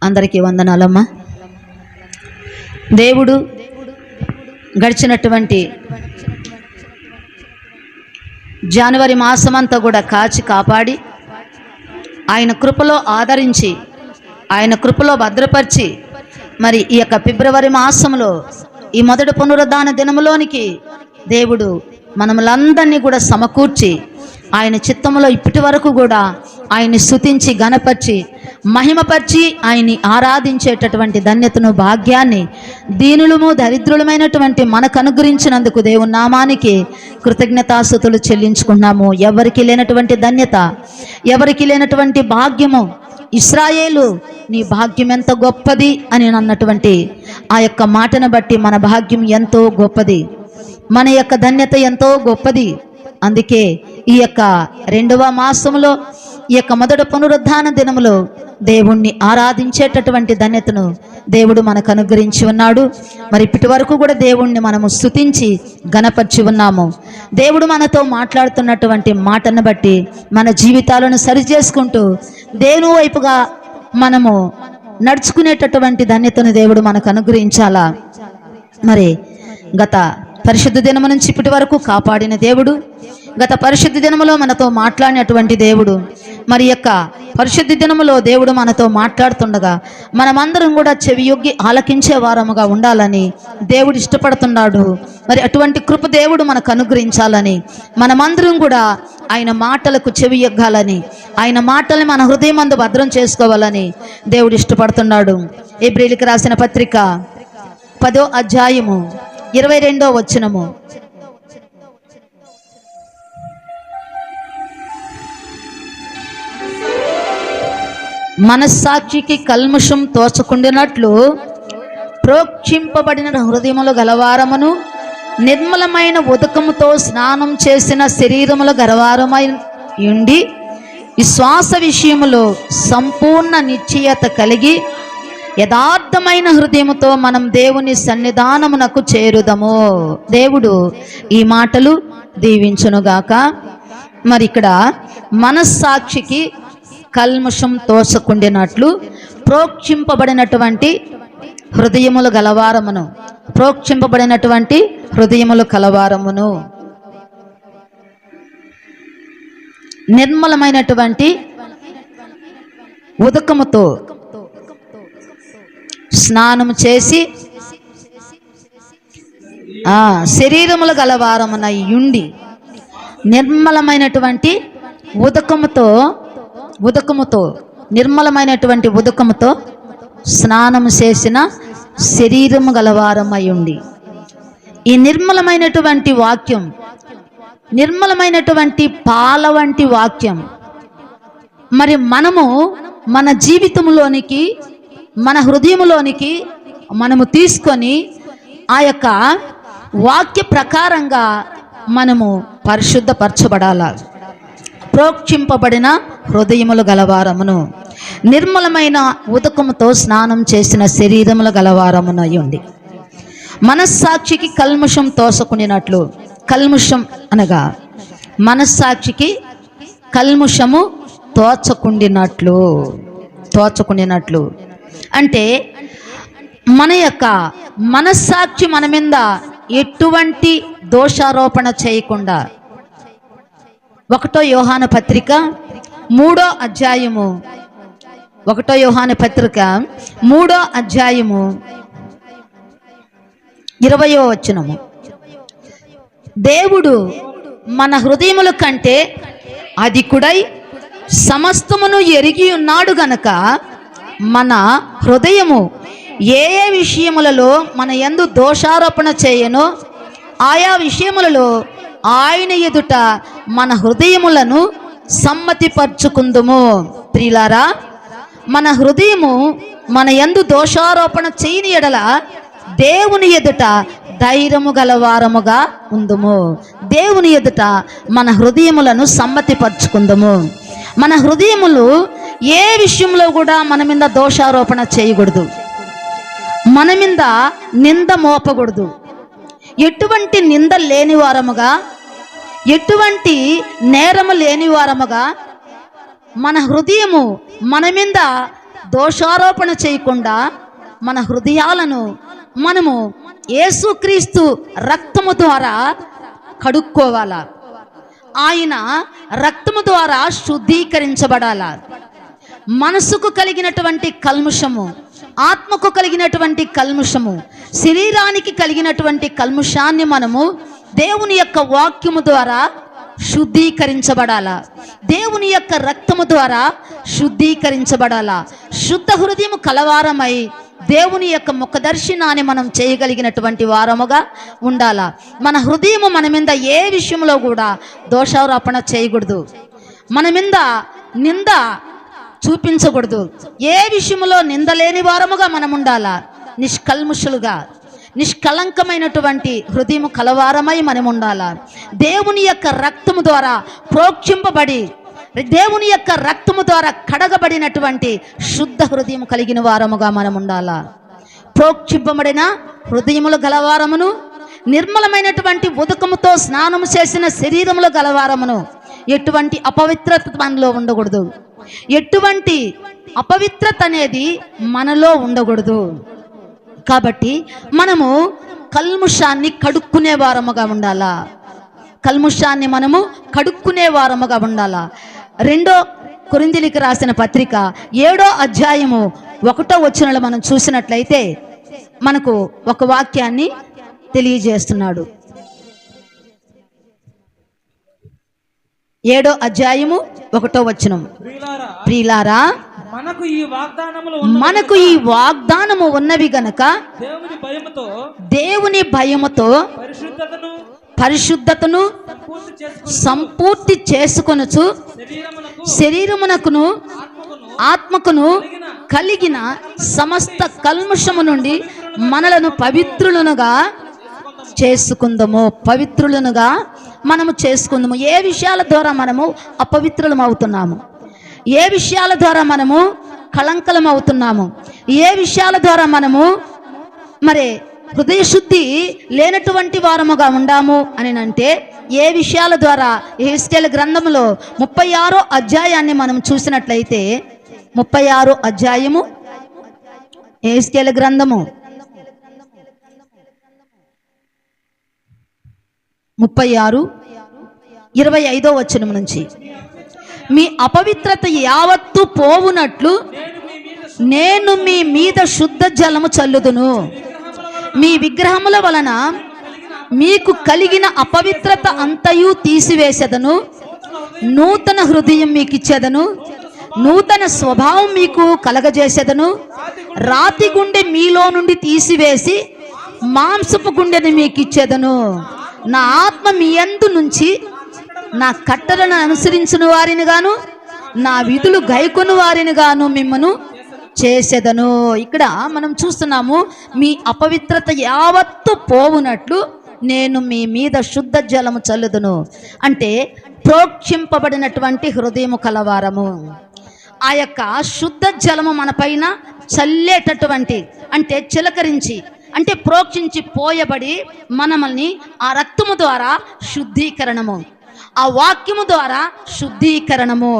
అందరికీ వందనాలమ్మా. దేవుడు గడిచినటువంటి జనవరి మాసమంతా కూడా కాచి కాపాడి ఆయన కృపలో ఆదరించి ఆయన కృపలో భద్రపరిచి మరి ఈ యొక్క ఫిబ్రవరి మాసంలో ఈ మొదటి పునరుద్ధాన దినములోనికి దేవుడు మనములందరినీ కూడా సమకూర్చి ఆయన చిత్తములో ఇప్పటి వరకు కూడా ఆయన్ని స్తుతించి ఘనపరిచి మహిమపరిచి ఆయన్ని ఆరాధించేటటువంటి ధన్యతను భాగ్యాన్ని దీనులము దరిద్రులమైనటువంటి మనకు అనుగ్రహించినందుకు దేవుని నామానికి కృతజ్ఞతాస్తుతులు చెల్లించుకున్నాము. ఎవరికి లేనటువంటి ధన్యత, ఎవరికి లేనటువంటి భాగ్యము. ఇశ్రాయేలు నీ భాగ్యం ఎంత గొప్పది అని అన్నటువంటి ఆ యొక్క మాటను బట్టి మన భాగ్యం ఎంతో గొప్పది, మన యొక్క ధన్యత ఎంతో గొప్పది. అందుకే ఈ యొక్క 2వ మాసంలో ఈ యొక్క మొదటి పునరుద్ధాన దినములో దేవుణ్ణి ఆరాధించేటటువంటి ధన్యతను దేవుడు మనకు అనుగ్రహించి ఉన్నాడు. మరి ఇప్పటి వరకు కూడా దేవుణ్ణి మనము స్తుతించి ఘనపరిచి ఉన్నాము. దేవుడు మనతో మాట్లాడుతున్నటువంటి మాటను బట్టి మన జీవితాలను సరిచేసుకుంటూ దేవుని వైపుగా మనము నడుచుకునేటటువంటి ధన్యతను దేవుడు మనకు అనుగ్రహించాలా. మరి గత పరిశుద్ధ దినము నుంచి ఇప్పటి వరకు కాపాడిన దేవుడు, గత పరిశుద్ధ దినములో మనతో మాట్లాడినటువంటి దేవుడు, మరి యొక్క పరిశుద్ధ దినములో దేవుడు మనతో మాట్లాడుతుండగా మనమందరం కూడా చెవియొగ్గి ఆలకించే వారముగా ఉండాలని దేవుడు ఇష్టపడుతున్నాడు. మరి అటువంటి కృప దేవుడు మనకు అనుగ్రహించాలని, మనమందరం కూడా ఆయన మాటలకు చెవియొగ్గాలని, ఆయన మాటల్ని మన హృదయమందు భద్రం చేసుకోవాలని దేవుడు ఇష్టపడుతున్నాడు. హెబ్రీయులకు రాసిన పత్రిక 10వ అధ్యాయము 22వ వచనము. మనస్సాక్షికి కల్మషం తోచకుండినట్లు ప్రోక్షింపబడిన హృదయములు గలవారమును నిర్మలమైన ఉదకముతో స్నానం చేసిన శరీరములు గలవారమై ఉండి విశ్వాస విషయములో సంపూర్ణ నిశ్చయత కలిగి యథార్థమైన హృదయముతో మనం దేవుని సన్నిధానమునకు చేరుదము. దేవుడు ఈ మాటలు దీవించునుగాక. మరి ఇక్కడ మనస్సాక్షికి కల్మషం తోచకుండినట్లు ప్రోక్షింపబడినటువంటి హృదయములు గలవారమును, ప్రోక్షింపబడినటువంటి హృదయములు కలవారమును, నిర్మలమైనటువంటి ఉదకముతో స్నానము చేసి శరీరములు గలవారమునై ఉండి నిర్మలమైనటువంటి ఉదకముతో నిర్మలమైనటువంటి ఉదకముతో స్నానము చేసిన శరీరము గలవారమై ఉండి. ఈ నిర్మలమైనటువంటి వాక్యం, నిర్మలమైనటువంటి పాల వంటి వాక్యం మరి మనము మన జీవితంలోనికి, మన హృదయంలోనికి మనము తీసుకొని ఆ యొక్క వాక్య ప్రకారంగా మనము పరిశుద్ధపరచబడాల. ప్రోక్షింపబడిన హృదయములు గలవారమును నిర్మలమైన ఉదకముతో స్నానం చేసిన శరీరములు గలవారమునై ఉండి. మనస్సాక్షికి కల్మషం తోసకుండినట్లు, కల్ముషం అనగా మనస్సాక్షికి కల్ముషము తోచకుండినట్లు అంటే మన యొక్క మనస్సాక్షి మన మీద ఎటువంటి దోషారోపణ చేయకుండా 1వ యోహాను పత్రిక 3వ అధ్యాయము 1వ యోహాను పత్రిక 3వ అధ్యాయము 20వ వచనము. దేవుడు మన హృదయముల కంటే అధికుడై సమస్తమును ఎరిగి ఉన్నాడు గనక మన హృదయము ఏ ఏ విషయములలో మన యందు దోషారోపణ చేయనో ఆయా విషయములలో ఆయన ఎదుట మన హృదయములను సమ్మతిపరచుకుందుము. ప్రియులారా, మన హృదయము మన యందు దోషారోపణ చేయని ఎడల దేవుని ఎదుట ధైర్యము గలవారముగా ఉందుము. దేవుని ఎదుట మన హృదయములను సమ్మతిపరచుకుందుము. మన హృదయములు ఏ విషయంలో కూడా మన మీద దోషారోపణ చేయకూడదు, మన మీద నింద మోపకూడదు. ఎటువంటి నింద లేని వారముగా, ఎటువంటి నేరము లేని వారముగా మన హృదయము మన మీద దోషారోపణ చేయకుండా మన హృదయాలను మనము యేసుక్రీస్తు రక్తము ద్వారా కడుక్కోవాలా. ఆయన రక్తము ద్వారా శుద్ధీకరించబడాల. మనసుకు కలిగినటువంటి కల్ముషము, ఆత్మకు కలిగినటువంటి కల్ముషము, శరీరానికి కలిగినటువంటి కల్ముషాన్ని మనము దేవుని యొక్క వాక్యము ద్వారా శుద్ధీకరించబడాల. దేవుని యొక్క రక్తము ద్వారా శుద్ధీకరించబడాల. శుద్ధ హృదయము కలవారమై దేవుని యొక్క ముఖ దర్శనాన్ని మనం చేయగలిగినటువంటి వారముగా ఉండాలా. మన హృదయము మన మీద ఏ విషయంలో కూడా దోషారోపణ చేయకూడదు, మన మీద నింద చూపించకూడదు. ఏ విషయంలో నిందలేని వారముగా మనం ఉండాలా. నిష్కల్ముషులుగా, నిష్కలంకమైనటువంటి హృదయము కలవారమై మనం ఉండాలా. దేవుని యొక్క రక్తము ద్వారా ప్రోక్షింపబడి, దేవుని యొక్క రక్తము ద్వారా కడగబడినటువంటి శుద్ధ హృదయం కలిగిన వారముగా మనం ఉండాలా. ప్రోక్షింపబడిన హృదయములు గలవారమును, నిర్మలమైనటువంటి ఉదకముతో స్నానము చేసిన శరీరములు గలవారమును. ఎటువంటి అపవిత్రత మనలో ఉండకూడదు. ఎటువంటి అపవిత్రత అనేది మనలో ఉండకూడదు. కాబట్టి మనము కల్ముషాన్ని కడుక్కునే వారముగా ఉండాలా. కల్ముషాన్ని మనము కడుక్కునే వారముగా ఉండాలా. 2 కొరింథీయులకు రాసిన పత్రిక 7వ అధ్యాయము 1వ వచనంలో మనం చూసినట్లయితే మనకు ఒక వాక్యాన్ని తెలియజేస్తున్నాడు. 7వ అధ్యాయము 1వ వచనం, ప్రియులారా మనకు ఈ వాగ్దానము ఉన్నవి గనక దేవుని భయముతో పరిశుద్ధతను సంపూర్తి చేసుకొనుచు శరీరమునకును ఆత్మకును కలిగిన సమస్త కల్మషము నుండి మనలను పవిత్రులనుగా చేసుకుందాము. పవిత్రులనుగా మనము చేసుకుందాము. ఏ విషయాల ద్వారా మనము అపవిత్రులం అవుతున్నాము, ఏ విషయాల ద్వారా మనము కళంకలం అవుతున్నాము, ఏ విషయాల ద్వారా మనము మరి హృదయ శుద్ధి లేనటువంటి వారముగా ఉండాము అని అంటే, ఏ విషయాల ద్వారా యెహెజ్కేలు గ్రంథములో 36వ అధ్యాయాన్ని మనం చూసినట్లయితే, 36వ అధ్యాయము యెహెజ్కేలు గ్రంథము 36:25వ వచనం నుంచి, మీ అపవిత్రత యావత్తు పోవునట్లు నేను మీ మీద శుద్ధ జలము చల్లుదును. మీ విగ్రహముల వలన మీకు కలిగిన అపవిత్రత అంతయు తీసివేసెదను. నూతన హృదయం మీకు ఇచ్చేదను, నూతన స్వభావం మీకు కలగజేసేదను. రాతి గుండె మీలో నుండి తీసివేసి మాంసపు గుండెని మీకు ఇచ్చేదను. నా ఆత్మ మీ యందు నుంచి నా కట్టలను అనుసరించిన వారిని గాను నా విధులు గైకొను వారిని గాను మిమ్మను చేసేదను. ఇక్కడ మనం చూస్తున్నాము, మీ అపవిత్రత యావత్తు పోవునట్లు నేను మీ మీద శుద్ధ జలము చల్లుదును. అంటే ప్రోక్షింపబడినటువంటి హృదయము కలవారము. ఆ యొక్క శుద్ధ జలము మన పైన చల్లేటటువంటి, అంటే చిలకరించి, అంటే ప్రోక్షించి పోయబడి మనల్ని ఆ రక్తము ద్వారా శుద్ధీకరణము, ఆ వాక్యము ద్వారా శుద్ధీకరణము.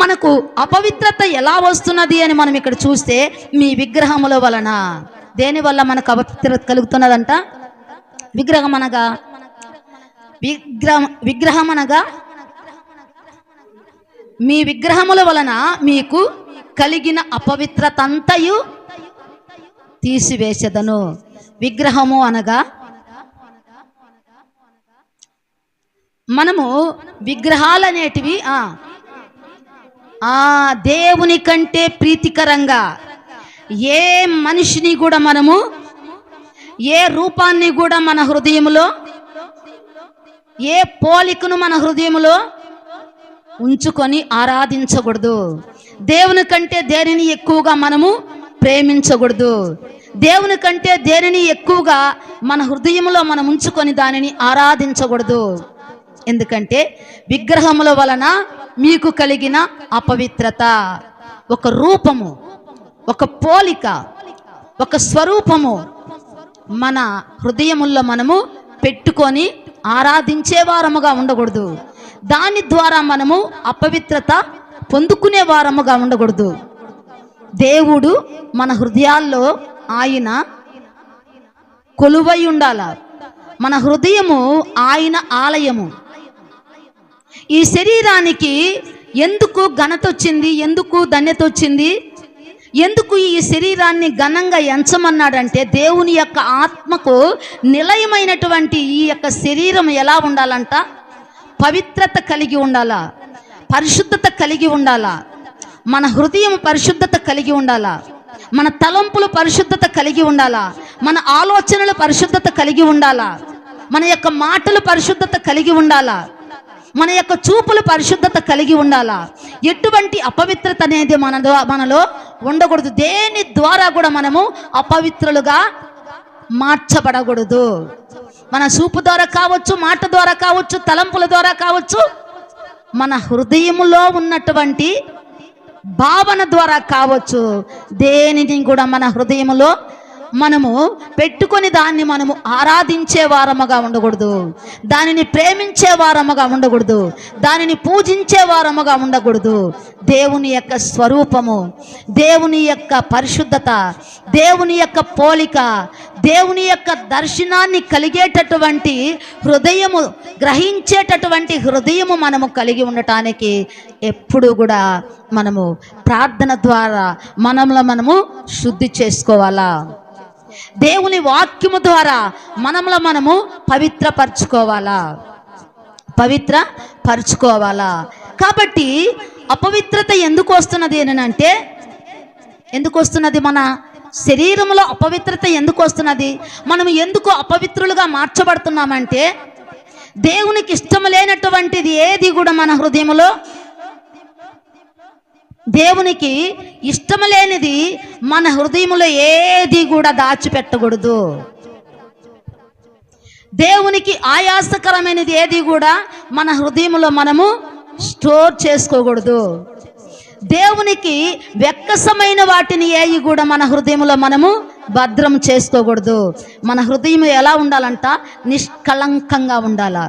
మనకు అపవిత్రత ఎలా వస్తున్నది అని మనం ఇక్కడ చూస్తే, మీ విగ్రహముల వలన. దేని వల్ల మనకు అపవిత్రత కలుగుతున్నదంట? విగ్రహమనగా మీ విగ్రహముల వలన మీకు కలిగిన అపవిత్రత అంతయు తీసివేసేదను. విగ్రహము అనగా మనము విగ్రహాలు అనేటివి దేవుని కంటే ప్రీతికరంగా ఏ మనిషిని కూడా మనము, ఏ రూపాన్ని కూడా మన హృదయములో, ఏ పోలికను మన హృదయములో ఉంచుకొని ఆరాధించకూడదు. దేవుని కంటే దేనిని ఎక్కువగా మనము ప్రేమించకూడదు. దేవుని కంటే దేనిని ఎక్కువగా మన హృదయంలో మనం ఉంచుకొని దానిని ఆరాధించకూడదు. ఎందుకంటే విగ్రహముల వలన మీకు కలిగిన అపవిత్రత, ఒక రూపము, ఒక పోలిక, ఒక స్వరూపము మన హృదయముల్లో మనము పెట్టుకొని ఆరాధించే వారముగా ఉండకూడదు. దాని ద్వారా మనము అపవిత్రత పొందుకునే వారముగా ఉండకూడదు. దేవుడు మన హృదయాల్లో ఆయన కొలువై ఉండాల. మన హృదయము ఆయన ఆలయము. ఈ శరీరానికి ఎందుకు ఘనత వచ్చింది, ఎందుకు ధన్యత వచ్చింది, ఎందుకు ఈ శరీరాన్ని ఘనంగా ఎంచమన్నాడంటే దేవుని యొక్క ఆత్మకు నిలయమైనటువంటి ఈ యొక్క శరీరం ఎలా ఉండాలంట? పవిత్రత కలిగి ఉండాలా, పరిశుద్ధత కలిగి ఉండాలా, మన హృదయం పరిశుద్ధత కలిగి ఉండాలా, మన తలంపులు పరిశుద్ధత కలిగి ఉండాలా, మన ఆలోచనలు పరిశుద్ధత కలిగి ఉండాలా, మన యొక్క మాటలు పరిశుద్ధత కలిగి ఉండాలా, మన యొక్క చూపులు పరిశుద్ధత కలిగి ఉండాలా. ఎటువంటి అపవిత్రత అనేది మనలో ఉండకూడదు. దేని ద్వారా కూడా మనము అపవిత్రులుగా మార్చబడకూడదు. మన చూపు ద్వారా కావచ్చు, మాట ద్వారా కావచ్చు, తలంపుల ద్వారా కావచ్చు, మన హృదయములో ఉన్నటువంటి భావన ద్వారా కావచ్చు. దేనిని కూడా మన హృదయములో మనము పెట్టుకొని దాన్ని మనము ఆరాధించే వారముగా ఉండకూడదు, దానిని ప్రేమించే వారముగా ఉండకూడదు, దానిని పూజించే వారముగా ఉండకూడదు. దేవుని యొక్క స్వరూపము, దేవుని యొక్క పరిశుద్ధత, దేవుని యొక్క పోలిక, దేవుని యొక్క దర్శనాన్ని కలిగేటటువంటి హృదయము, గ్రహించేటటువంటి హృదయము మనము కలిగి ఉండటానికి ఎప్పుడు కూడా మనము ప్రార్థన ద్వారా మనము శుద్ధి చేసుకోవాలా. దేవుని వాక్యము ద్వారా మనము పవిత్రపరచుకోవాలా. కాబట్టి అపవిత్రత ఎందుకు వస్తున్నది అంటే, ఎందుకు వస్తున్నది? మన శరీరంలో అపవిత్రత ఎందుకు వస్తున్నది? మనం ఎందుకు అపవిత్రులుగా మార్చబడుతున్నామంటే, దేవునికి ఇష్టం లేనటువంటిది ఏది కూడా మన హృదయంలో, దేవునికి ఇష్టం లేనిది మన హృదయంలో ఏది కూడా దాచిపెట్టకూడదు. దేవునికి ఆయాసకరమైనది ఏది కూడా మన హృదయంలో మనము స్టోర్ చేసుకోకూడదు. దేవునికి వెక్కసమైన వాటిని ఏవి కూడా మన హృదయంలో మనము భద్రం చేసుకోకూడదు. మన హృదయం ఎలా ఉండాలంట? నిష్కళంకంగా ఉండాలా,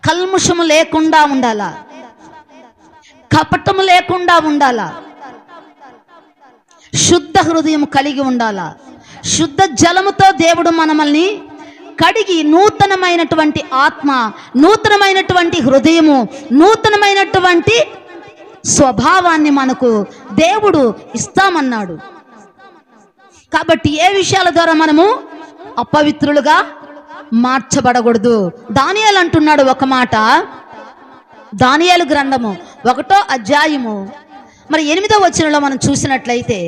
కల్ముషము లేకుండా ఉండాలా, కపటము లేకుండా ఉండాలా, శుద్ధ హృదయం కలిగి ఉండాలా. శుద్ధ జలముతో దేవుడు మనల్ని కడిగి నూతనమైనటువంటి ఆత్మ, నూతనమైనటువంటి హృదయము, నూతనమైనటువంటి స్వభావాన్ని మనకు దేవుడు ఇస్తామన్నాడు. కాబట్టి ఏ విషయాల ద్వారా మనము అపవిత్రులుగా మార్చబడకూడదు. దానియేలు అంటున్నాడు ఒక మాట, దానియేలు గ్రంథము 1వ అధ్యాయము 8వ వచనంలో మనం చూసినట్లయితే,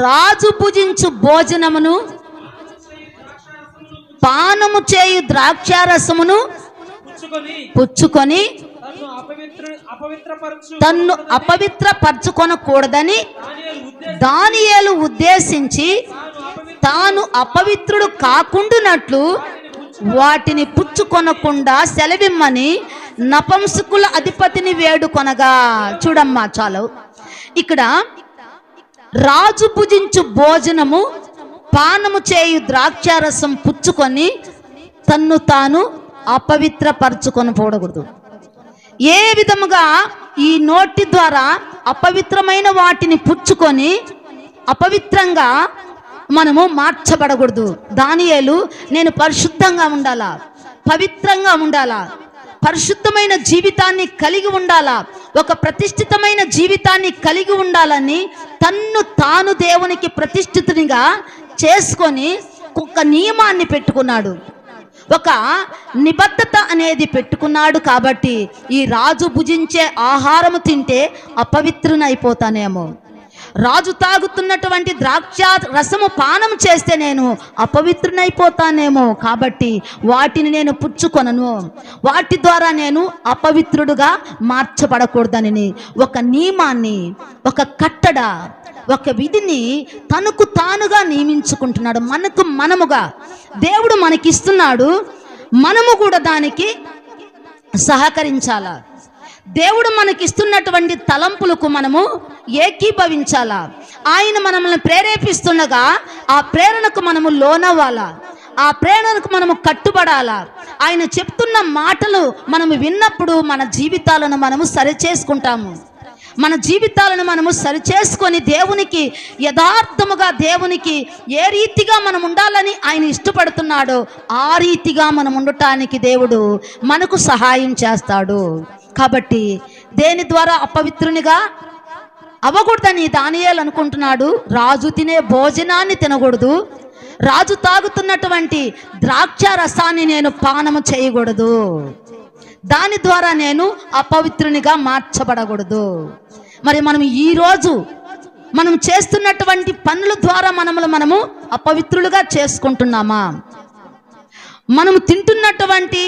రాజు భుజించు భోజనమును, పానము చేయు ద్రాక్షారసమును పుచ్చుకొని తన్ను అపవిత్రపరచుకొనకూడదని దానియేలు ఉద్దేశించి తాను అపవిత్రుడు కాకుండానట్లు వాటిని పుచ్చుకొనకుండా సెలవిమ్మని నపుంసకుల అధిపతిని వేడుకొనగా. చూడమ్మా, చాలు. ఇక్కడ రాజు భుజించు భోజనము, పానము చేయు ద్రాక్షారసం పుచ్చుకొని తన్ను తాను అపవిత్రపరచుకొనకూడదు. ఏ విధముగా ఈ నోటి ద్వారా అపవిత్రమైన వాటిని పుచ్చుకొని అపవిత్రంగా మనము మార్చబడకూడదు. దానియేలు నేను పరిశుద్ధంగా ఉండాలా, పవిత్రంగా ఉండాలా, పరిశుద్ధమైన జీవితాన్ని కలిగి ఉండాలా, ఒక ప్రతిష్ఠితమైన జీవితాన్ని కలిగి ఉండాలని తన్ను తాను దేవునికి ప్రతిష్ఠితునిగా చేసుకొని ఒక నియమాన్ని పెట్టుకున్నాడు, ఒక నిబద్ధత అనేది పెట్టుకున్నాడు. కాబట్టి ఈ రాజు భుజించే ఆహారము తింటే అపవిత్రునైపోతానేమో, రాజు తాగుతున్నటువంటి ద్రాక్ష రసము పానం చేస్తే నేను అపవిత్రునైపోతానేమో, కాబట్టి వాటిని నేను పుచ్చుకొనను, వాటి ద్వారా నేను అపవిత్రుడుగా మార్చబడకూడదని ఒక నియమాన్ని, ఒక కట్టడ, ఒక విధిని తనకు తానుగా నియమించుకుంటున్నాడు. మనముగా దేవుడు మనకిస్తున్నాడు, మనము కూడా దానికి సహకరించాలా. దేవుడు మనకిస్తున్నటువంటి తలంపులకు మనము ఏకీభవించాలా. ఆయన మనల్ని ప్రేరేపిస్తుండగా ఆ ప్రేరణకు మనము లోనవ్వాలా. ఆ ప్రేరణకు మనము కట్టుబడాలా. ఆయన చెప్తున్న మాటలు మనము విన్నప్పుడు మన జీవితాలను మనము సరిచేసుకుంటాము. మన జీవితాలను మనము సరిచేసుకొని దేవునికి యథార్థముగా, దేవునికి ఏ రీతిగా మనం ఉండాలని ఆయన ఇష్టపడుతున్నాడో ఆ రీతిగా మనం ఉండటానికి దేవుడు మనకు సహాయం చేస్తాడు. కాబట్టి దేని ద్వారా అపవిత్రునిగా అవ్వకూడదని దానియేలు అనుకుంటున్నాడు. రాజు తినే భోజనాన్ని తినకూడదు, రాజు తాగుతున్నటువంటి ద్రాక్ష రసాన్ని నేను పానము చేయకూడదు, దాని ద్వారా నేను అపవిత్రునిగా మార్చబడకూడదు. మరి మనం ఈరోజు మనం చేస్తున్నటువంటి పనుల ద్వారా మనము అపవిత్రులుగా చేసుకుంటున్నామా? మనము తింటున్నటువంటి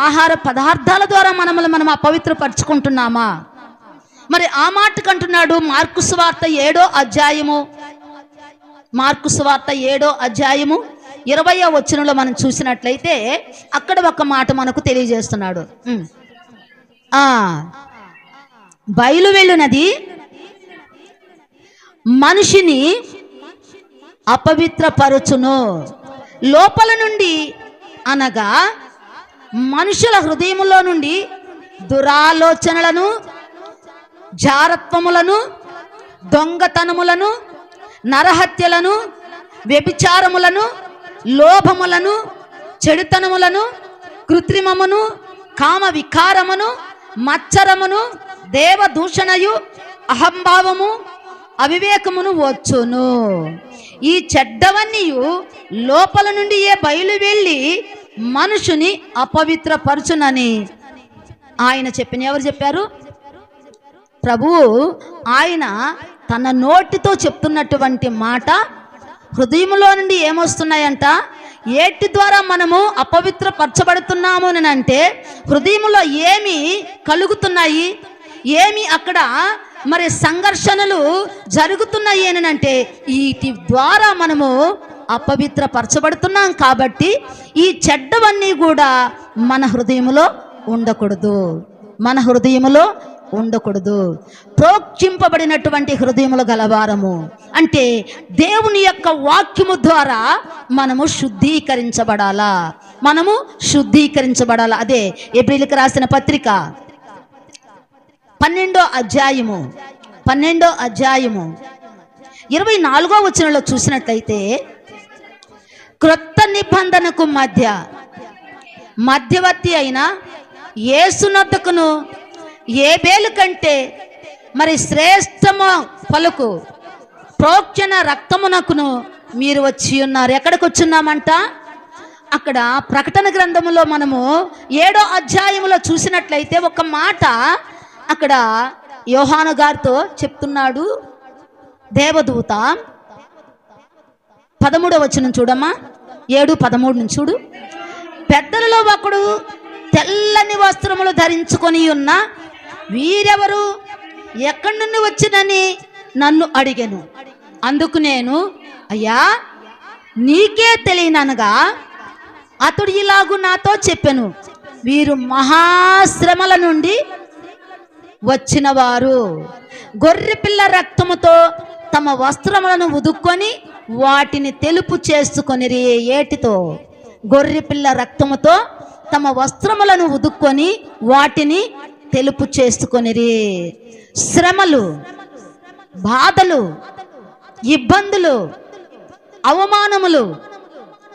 ఆహార పదార్థాల ద్వారా మనం అపవిత్రపరుచుకుంటున్నామా? మరి ఆ మాటకంటున్నాడు మార్కు సువార్త 7వ అధ్యాయము 20వ వచనంలో మనం చూసినట్లయితే అక్కడ ఒక మాట మనకు తెలియజేస్తున్నాడు. బయలు వెళ్ళునది మనిషిని అపవిత్రపరచును, లోపల నుండి అనగా మనుషుల హృదయములో నుండి దురాలోచనలను, జారత్వములను, దొంగతనములను, నరహత్యలను, వ్యభిచారములను, లోభములను, చెడుతనములను, కృత్రిమమును, కామ వికారమును, మత్సరమును, దేవదూషణయు, అహంభావము, అవివేకమును వచ్చును. ఈ చెడ్డవన్నీ లోపల నుండి బయలు వెళ్ళి మనుషుని అపవిత్రపరచునని ఆయన చెప్పిన. ఎవరు చెప్పారు? ప్రభువు ఆయన తన నోటితో చెప్తున్నటువంటి మాట హృదయంలో నుండి ఏమొస్తున్నాయంట? ఏటి ద్వారా మనము అపవిత్రపరచబడుతున్నాము అని అంటే హృదయంలో ఏమి కలుగుతున్నాయి, ఏమి అక్కడ మరి సంఘర్షణలు జరుగుతున్నాయి అని అంటే వీటి ద్వారా మనము అపవిత్రపరచబడుతున్నాం. కాబట్టి ఈ చెడ్డవన్నీ కూడా మన హృదయంలో ఉండకూడదు, మన హృదయంలో ఉండకూడదు. ప్రోక్షింపబడినటువంటి హృదయములు గలవారము అంటే దేవుని యొక్క వాక్యము ద్వారా మనము శుద్ధీకరించబడాలా, మనము శుద్ధీకరించబడాలా. అదే ఎబ్రీయులకు రాసిన పత్రిక 12వ అధ్యాయము 24వ వచనంలో చూసినట్లయితే క్రొత్త నిబంధనకు మధ్యవర్తి అయిన యేసునొద్దకును ఏబేలు కంటే మరి శ్రేష్టము పలుకు ప్రోక్షణ రక్తమునకును మీరు వచ్చి ఉన్నారు. ఎక్కడికి వచ్చున్నామంట? అక్కడ ప్రకటన గ్రంథములో మనము 7వ అధ్యాయములో చూసినట్లయితే ఒక మాట అక్కడ యోహాను గారితో చెప్తున్నాడు దేవదూత. 13వ వచనం చూడమ్మా, 7:13 నుంచి చూడు. పెద్దలలో ఒకడు తెల్లని వస్త్రములు ధరించుకొని ఉన్న వీరెవరు, ఎక్కడి నుండి వచ్చినని నన్ను అడిగాను. అందుకు నేను, అయ్యా నీకే తెలియననగా అతడు ఇలాగు నాతో చెప్పెను, వీరు మహాశ్రమల నుండి వచ్చిన వారు, గొర్రెపిల్ల రక్తముతో తమ వస్త్రములను ఉదుక్కొని వాటిని తెలుపు చేసుకొనిరి. ఏటితో? గొర్రెపిల్ల రక్తముతో తమ వస్త్రములను ఉదుక్కొని వాటిని తెలుపు చేసుకొనిరి. శ్రమలు, బాధలు, ఇబ్బందులు, అవమానములు,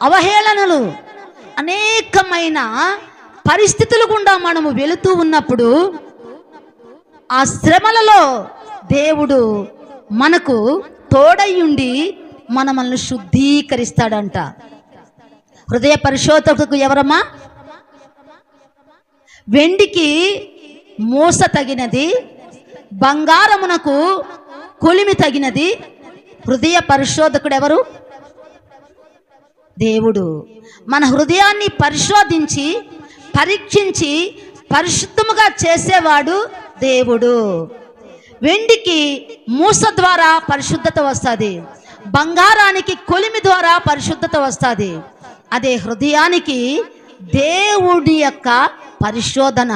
అవహేళనలు, అనేకమైన పరిస్థితులు గుండా మనము వెళుతూ ఉన్నప్పుడు ఆ శ్రమలలో దేవుడు మనకు తోడయ్యుండి మనల్ని శుద్ధీకరిస్తాడంట. హృదయ పరిశోధకులకు ఎవరమ్మా? వెండికి మూస తగినది, బంగారమునకు కొలిమి తగినది. హృదయ పరిశోధకుడు ఎవరు? దేవుడు. మన హృదయాన్ని పరిశోధించి పరీక్షించి పరిశుద్ధముగా చేసేవాడు దేవుడు. వెండికి మూస ద్వారా పరిశుద్ధత వస్తుంది, బంగారానికి కొలిమి ద్వారా పరిశుద్ధత వస్తుంది. అదే హృదయానికి దేవుడి యొక్క పరిశోధన.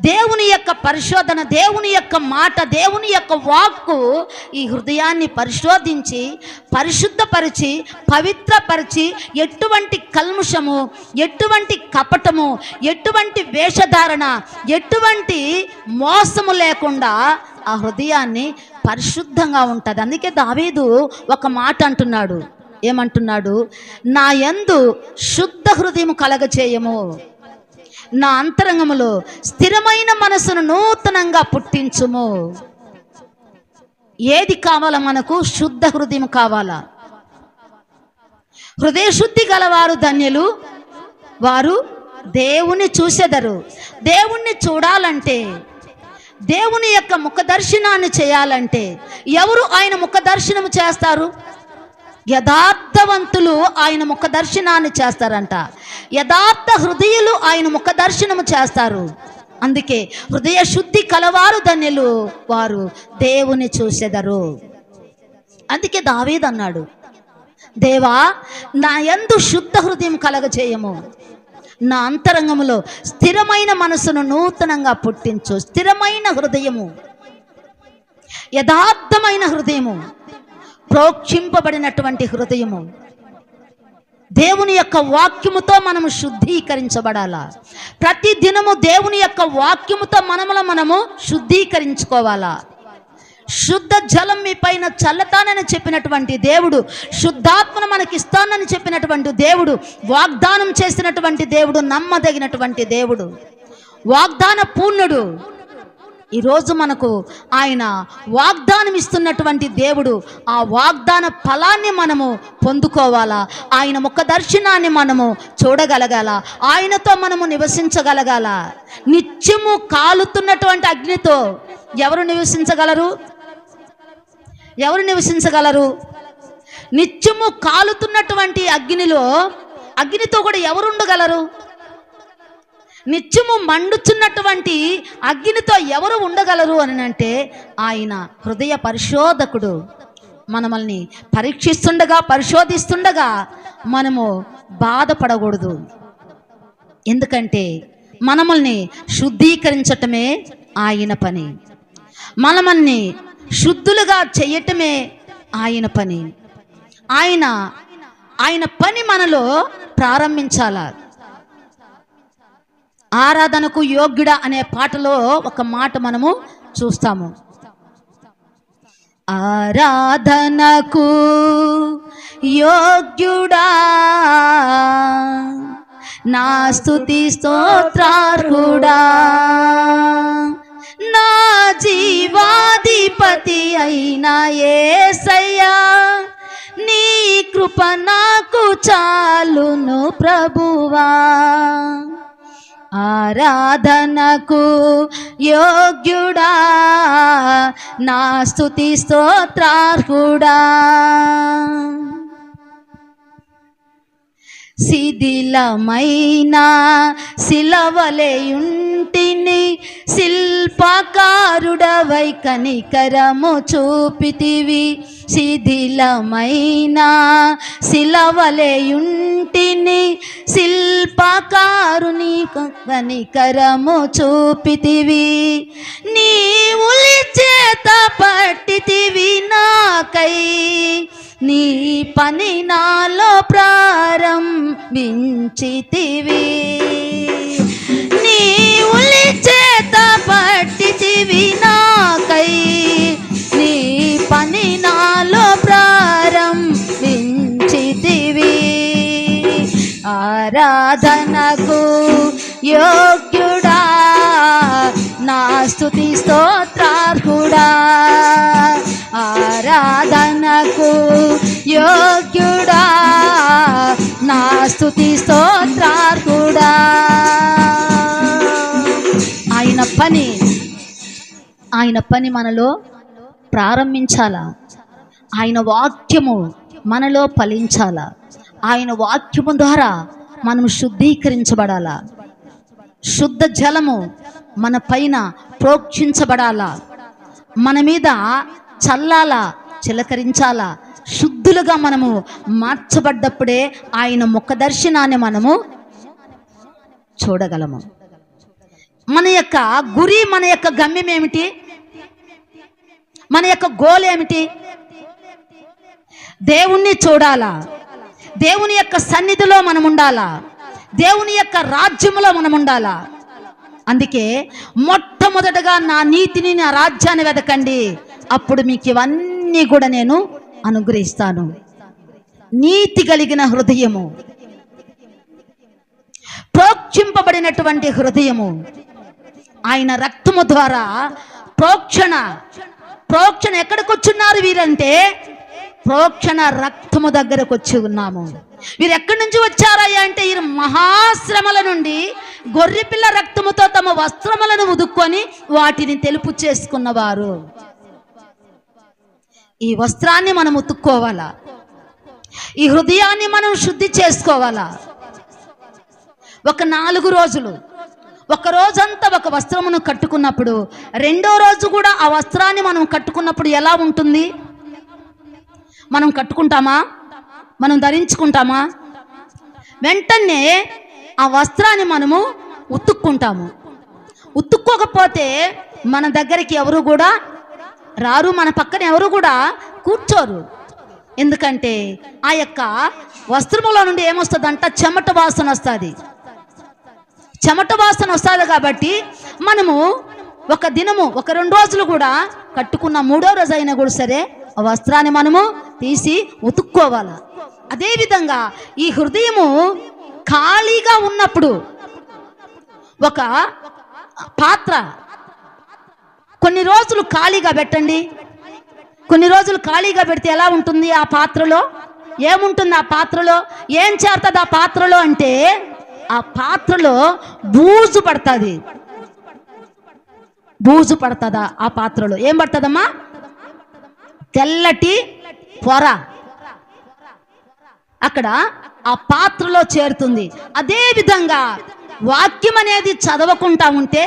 దేవుని యొక్క పరిశోధన, దేవుని యొక్క మాట, దేవుని యొక్క వాక్కు ఈ హృదయాన్ని పరిశోధించి పరిశుద్ధపరిచి పవిత్రపరిచి ఎటువంటి కల్ముషము, ఎటువంటి కపటము, ఎటువంటి వేషధారణ, ఎటువంటి మోసము లేకుండా ఆ హృదయాన్ని పరిశుద్ధంగా ఉంటుంది. అందుకే దావీదు ఒక మాట అంటున్నాడు. ఏమంటున్నాడు? నా యందు శుద్ధ హృదయం కలగచేయము, నా అంతరంగములో స్థిరమైన మనసును నూతనంగా పుట్టించుము. ఏది కావాలా మనకు? శుద్ధ హృదయం కావాలా. హృదయ శుద్ధి గలవారు ధన్యులు, వారు దేవుని చూసెదరు. దేవుణ్ణి చూడాలంటే, దేవుని యొక్క ముఖ దర్శనాన్ని చేయాలంటే ఎవరు ఆయన ముఖ దర్శనం చేస్తారు? యథార్థవంతులు ఆయన ముఖ దర్శనాన్ని చేస్తారంట. యథార్థ హృదయులు ఆయన ముఖ దర్శనము చేస్తారు. అందుకే హృదయ శుద్ధి కలవారు ధన్యులు, వారు దేవుని చూసెదరు. అందుకే దావీదు అన్నాడు, దేవా నా యందు శుద్ధ హృదయం కలగచేయము, నా అంతరంగములో స్థిరమైన మనసును నూతనంగా పుట్టించు. స్థిరమైన హృదయము, యథార్థమైన హృదయము, ప్రోక్షింపబడినటువంటి హృదయము. దేవుని యొక్క వాక్యముతో మనము శుద్ధీకరించబడాలా. ప్రతి దినము దేవుని యొక్క వాక్యముతో మనము శుద్ధీకరించుకోవాలా. శుద్ధ జలం మీ పైన చల్లతానని చెప్పినటువంటి దేవుడు, శుద్ధాత్మను మనకిస్తానని చెప్పినటువంటి దేవుడు, వాగ్దానం చేసినటువంటి దేవుడు, నమ్మదగినటువంటి దేవుడు, వాగ్దాన పూర్ణుడు. ఈరోజు మనకు ఆయన వాగ్దానం ఇస్తున్నటువంటి దేవుడు. ఆ వాగ్దాన ఫలాన్ని మనము పొందుకోవాలా. ఆయన ముఖ దర్శనాన్ని మనము చూడగలగాల. ఆయనతో మనము నివసించగలగాల. నిత్యము కాలుతున్నటువంటి అగ్నితో ఎవరు నివసించగలరు? ఎవరు నివసించగలరు? నిత్యము కాలుతున్నటువంటి అగ్నితో కూడా ఎవరు ఉండగలరు? నిత్యము మండుచున్నటువంటి అగ్నితో ఎవరు ఉండగలరు అని అంటే ఆయన హృదయ పరిశోధకుడు. మనల్ని పరిశోధిస్తుండగా మనము బాధపడకూడదు. ఎందుకంటే మనల్ని శుద్ధీకరించటమే ఆయన పని. మనల్ని శుద్ధులుగా చేయటమే ఆయన పని. ఆయన పని మనలో ప్రారంభించాల. ఆరాధనకు యోగ్యుడా అనే పాటలో ఒక మాట మనము చూస్తాము. ఆరాధనకు యోగ్యుడా నా స్తుతి స్తోత్రార్హుడా, నా జీవాధిపతి అయిన యేసయ్యా, నీ కృప నాకు చాలును ప్రభువా. ఆరాధనకు యోగ్యుడా నా స్తుతి స్తోత్రార్హుడా. శిథిలమైన శిలవలెయుంటిని శిల్పకారుడవై కనికరము చూపితివి. శిథిలమైన శిలవలెయుంటిని శిల్పకారుని కనికరము చూపితివి. నీవులి చేత పట్టితివి నాకై, నీ పని నాలో ప్రారంభించితివి. నీవులి చేత పట్టితివి నాకై, నీ పని నాలో ప్రారంభించితివి. ఆరాధనకు యోగ్యుడా నా స్తుతి స్తోత్రార్హుడా. ఆరాధనకు యోగ్యుడా నా స్తుతి స్తోత్రార్హుడా. ఆయన పని మనలో ప్రారంభించాలా. ఆయన వాక్యము మనలో ఫలించాలా. ఆయన వాక్యము ద్వారా మనం శుద్ధీకరించబడాలా. శుద్ధ జలము మన పైన ప్రోక్షించబడాలా, మన మీద చల్లాలా, చిలకరించాలా. శుద్ధులుగా మనము మార్చబడ్డప్పుడే ఆయన ముఖ దర్శనాన్ని మనము చూడగలము. మన యొక్క గురి, మన యొక్క గమ్యం ఏమిటి? మన యొక్క గోల్ ఏమిటి? దేవుణ్ణి చూడాలా, దేవుని యొక్క సన్నిధిలో మనం ఉండాలా, దేవుని యొక్క రాజ్యములో మనం ఉండాలా. అందుకే మొట్టమొదటగా నా నీతిని, నా రాజ్యాన్ని వెతకండి, అప్పుడు మీకు ఇవన్నీ కూడా నేను అనుగ్రహిస్తాను. నీతి కలిగిన హృదయము, ప్రోక్షింపబడినటువంటి హృదయము, ఆయన రక్తము ద్వారా ప్రోక్షణ ఎక్కడికి వచ్చున్నారు వీరంటే ప్రోక్షణ రక్తము దగ్గరకు వచ్చి ఉన్నాము. వీరు ఎక్కడి నుంచి వచ్చారయ్యా అంటే వీరు మహాశ్రమల నుండి గొర్రెపిల్ల రక్తముతో తమ వస్త్రములను ఉదుక్కొని వాటిని తెలుపు చేసుకున్నవారు. ఈ వస్త్రాన్ని మనం ఉతుక్కోవాలా, ఈ హృదయాన్ని మనం శుద్ధి చేసుకోవాలా. ఒక 4 రోజులు, ఒక రోజంతా ఒక వస్త్రమును కట్టుకున్నప్పుడు రెండో రోజు కూడా ఆ వస్త్రాన్ని మనం కట్టుకున్నప్పుడు ఎలా ఉంటుంది? మనం కట్టుకుంటామా? మనం ధరించుకుంటామా? వెంటనే ఆ వస్త్రాన్ని మనము ఉతుక్కుంటాము. ఉతుక్కోకపోతే మన దగ్గరికి ఎవరు కూడా రారు, మన పక్కన ఎవరు కూడా కూర్చోరు. ఎందుకంటే ఆ యొక్క వస్త్రములో నుండి ఏమొస్తుందంట? చెమట వాసన వస్తుంది. చెమట వాసన వస్తుంది కాబట్టి మనము ఒక దినము, ఒక 2 రోజులు కూడా కట్టుకున్న 3వ రోజు అయినా కూడా సరే ఆ వస్త్రాన్ని మనము తీసి ఉతుక్కోవాలి. అదేవిధంగా ఈ హృదయము ఖాళీగా ఉన్నప్పుడు ఒక పాత్ర కొన్ని రోజులు ఖాళీగా పెట్టండి. కొన్ని రోజులు ఖాళీగా పెడితే ఎలా ఉంటుంది? ఆ పాత్రలో ఏముంటుంది? ఆ పాత్రలో ఏం చేరుతుంది? ఆ పాత్రలో అంటే ఆ పాత్రలో బూజు పడుతుంది. బూజు పడుతుందా? ఆ పాత్రలో ఏం పడుతుందమ్మా? తెల్లటి పొర అక్కడ ఆ పాత్రలో చేరుతుంది. అదే విధంగా వాక్యం అనేది చదవకుండా ఉంటే,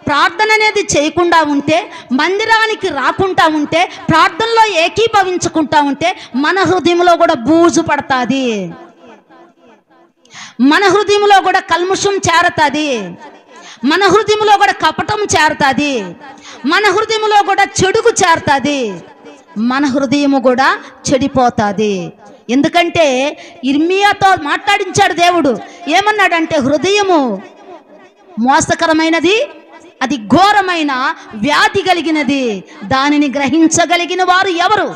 ప్రార్థన అనేది చేయకుండా ఉంటే, మందిరానికి రాకుండా ఉంటే, ప్రార్థనలో ఏకీభవించుకుంటా ఉంటే మన హృదయంలో కూడా బూజు పడుతుంది. మన హృదయంలో కూడా కల్ముషం చేరుతుంది. మన హృదయంలో కూడా కపటం చేరుతుంది. మన హృదయంలో కూడా చెడుగు చేరుతుంది. మన హృదయము కూడా చెడిపోతుంది. ఎందుకంటే ఇర్మియాతో మాట్లాడించాడు దేవుడు. ఏమన్నాడంటే హృదయము మోసకరమైనది, అది ఘోరమైన వ్యాధి కలిగినది, దానిని గ్రహించగలిగిన వారు ఎవరు?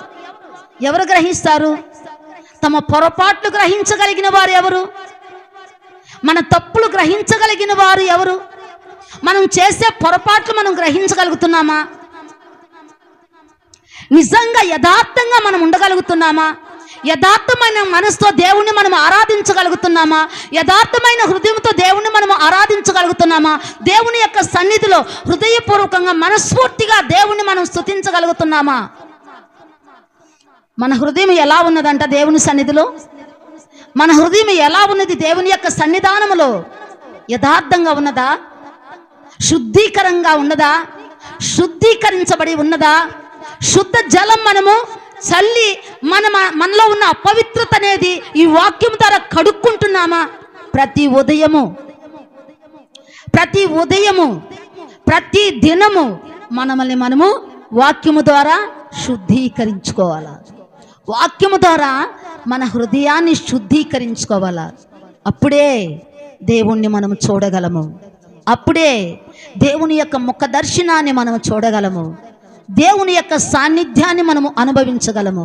ఎవరు గ్రహిస్తారు? తమ పొరపాట్లు గ్రహించగలిగిన వారు ఎవరు? మన తప్పులు గ్రహించగలిగిన వారు ఎవరు? మనం చేసే పొరపాట్లు మనం గ్రహించగలుగుతున్నామా? నిజంగా యథార్థంగా మనం ఉండగలుగుతున్నామా? యథార్థమైన మనసుతో దేవుణ్ణి మనం ఆరాధించగలుగుతున్నామా? యథార్థమైన హృదయంతో దేవుణ్ణి మనం ఆరాధించగలుగుతున్నామా? దేవుని యొక్క సన్నిధిలో హృదయపూర్వకంగా మనస్ఫూర్తిగా దేవుణ్ణి మనం స్తుతించగలుగుతున్నామా? మన హృదయం ఎలా ఉన్నదంట దేవుని సన్నిధిలో? మన హృదయం ఎలా ఉన్నది దేవుని యొక్క సన్నిధానములో? యథార్థంగా ఉన్నదా? శుద్ధీకరంగా ఉన్నదా? శుద్ధీకరించబడి ఉన్నదా? శుద్ధ జలం మనము చల్లి మనలో ఉన్న అపవిత్రత అనేది ఈ వాక్యం ద్వారా కడుక్కుంటున్నామా? ప్రతి ఉదయము ప్రతి దినము మనల్ని మనము వాక్యము ద్వారా శుద్ధీకరించుకోవాలా. వాక్యము ద్వారా మన హృదయాన్ని శుద్ధీకరించుకోవాలా. అప్పుడే దేవుణ్ణి మనం చూడగలము. అప్పుడే దేవుని యొక్క ముఖ దర్శనాన్ని మనం చూడగలము. దేవుని యొక్క సాన్నిధ్యాన్ని మనము అనుభవించగలము.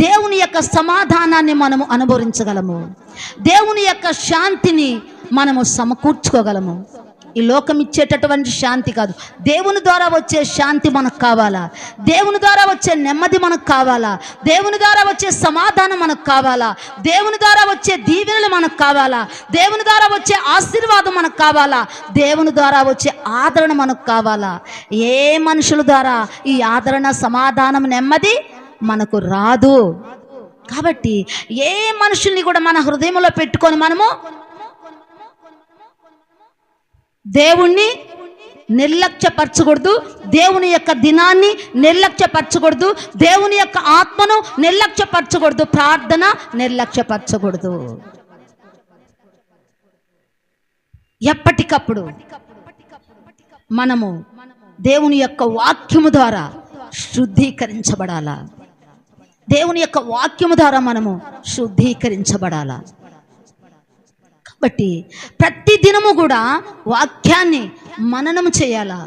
దేవుని యొక్క సమాధానాన్ని మనము అనుభవించగలము. దేవుని యొక్క శాంతిని మనము సమకూర్చుకోగలము. ఈ లోకం ఇచ్చేటటువంటి శాంతి కాదు, దేవుని ద్వారా వచ్చే శాంతి మనకు కావాలా. దేవుని ద్వారా వచ్చే నెమ్మది మనకు కావాలా. దేవుని ద్వారా వచ్చే సమాధానం మనకు కావాలా. దేవుని ద్వారా వచ్చే దీవెనలు మనకు కావాలా. దేవుని ద్వారా వచ్చే ఆశీర్వాదం మనకు కావాలా. దేవుని ద్వారా వచ్చే ఆదరణ మనకు కావాలా. ఏ మనుషుల ద్వారా ఈ ఆదరణ, సమాధానం, నెమ్మది మనకు రాదు. కాబట్టి ఏ మనుషుల్ని కూడా మన హృదయంలో పెట్టుకొని మనము దేవుణ్ణి నిర్లక్ష్యపరచకూడదు. దేవుని యొక్క దినాన్ని నిర్లక్ష్యపరచకూడదు. దేవుని యొక్క ఆత్మను నిర్లక్ష్యపరచకూడదు. ప్రార్థన నిర్లక్ష్యపరచకూడదు. ఎప్పటికప్పుడు మనము దేవుని యొక్క వాక్యము ద్వారా శుద్ధీకరించబడాలా. దేవుని యొక్క వాక్యము ద్వారా మనము శుద్ధీకరించబడాలా. కాబట్టి ప్రతి దినము కూడా వాక్యాన్ని మననం చేయాలా.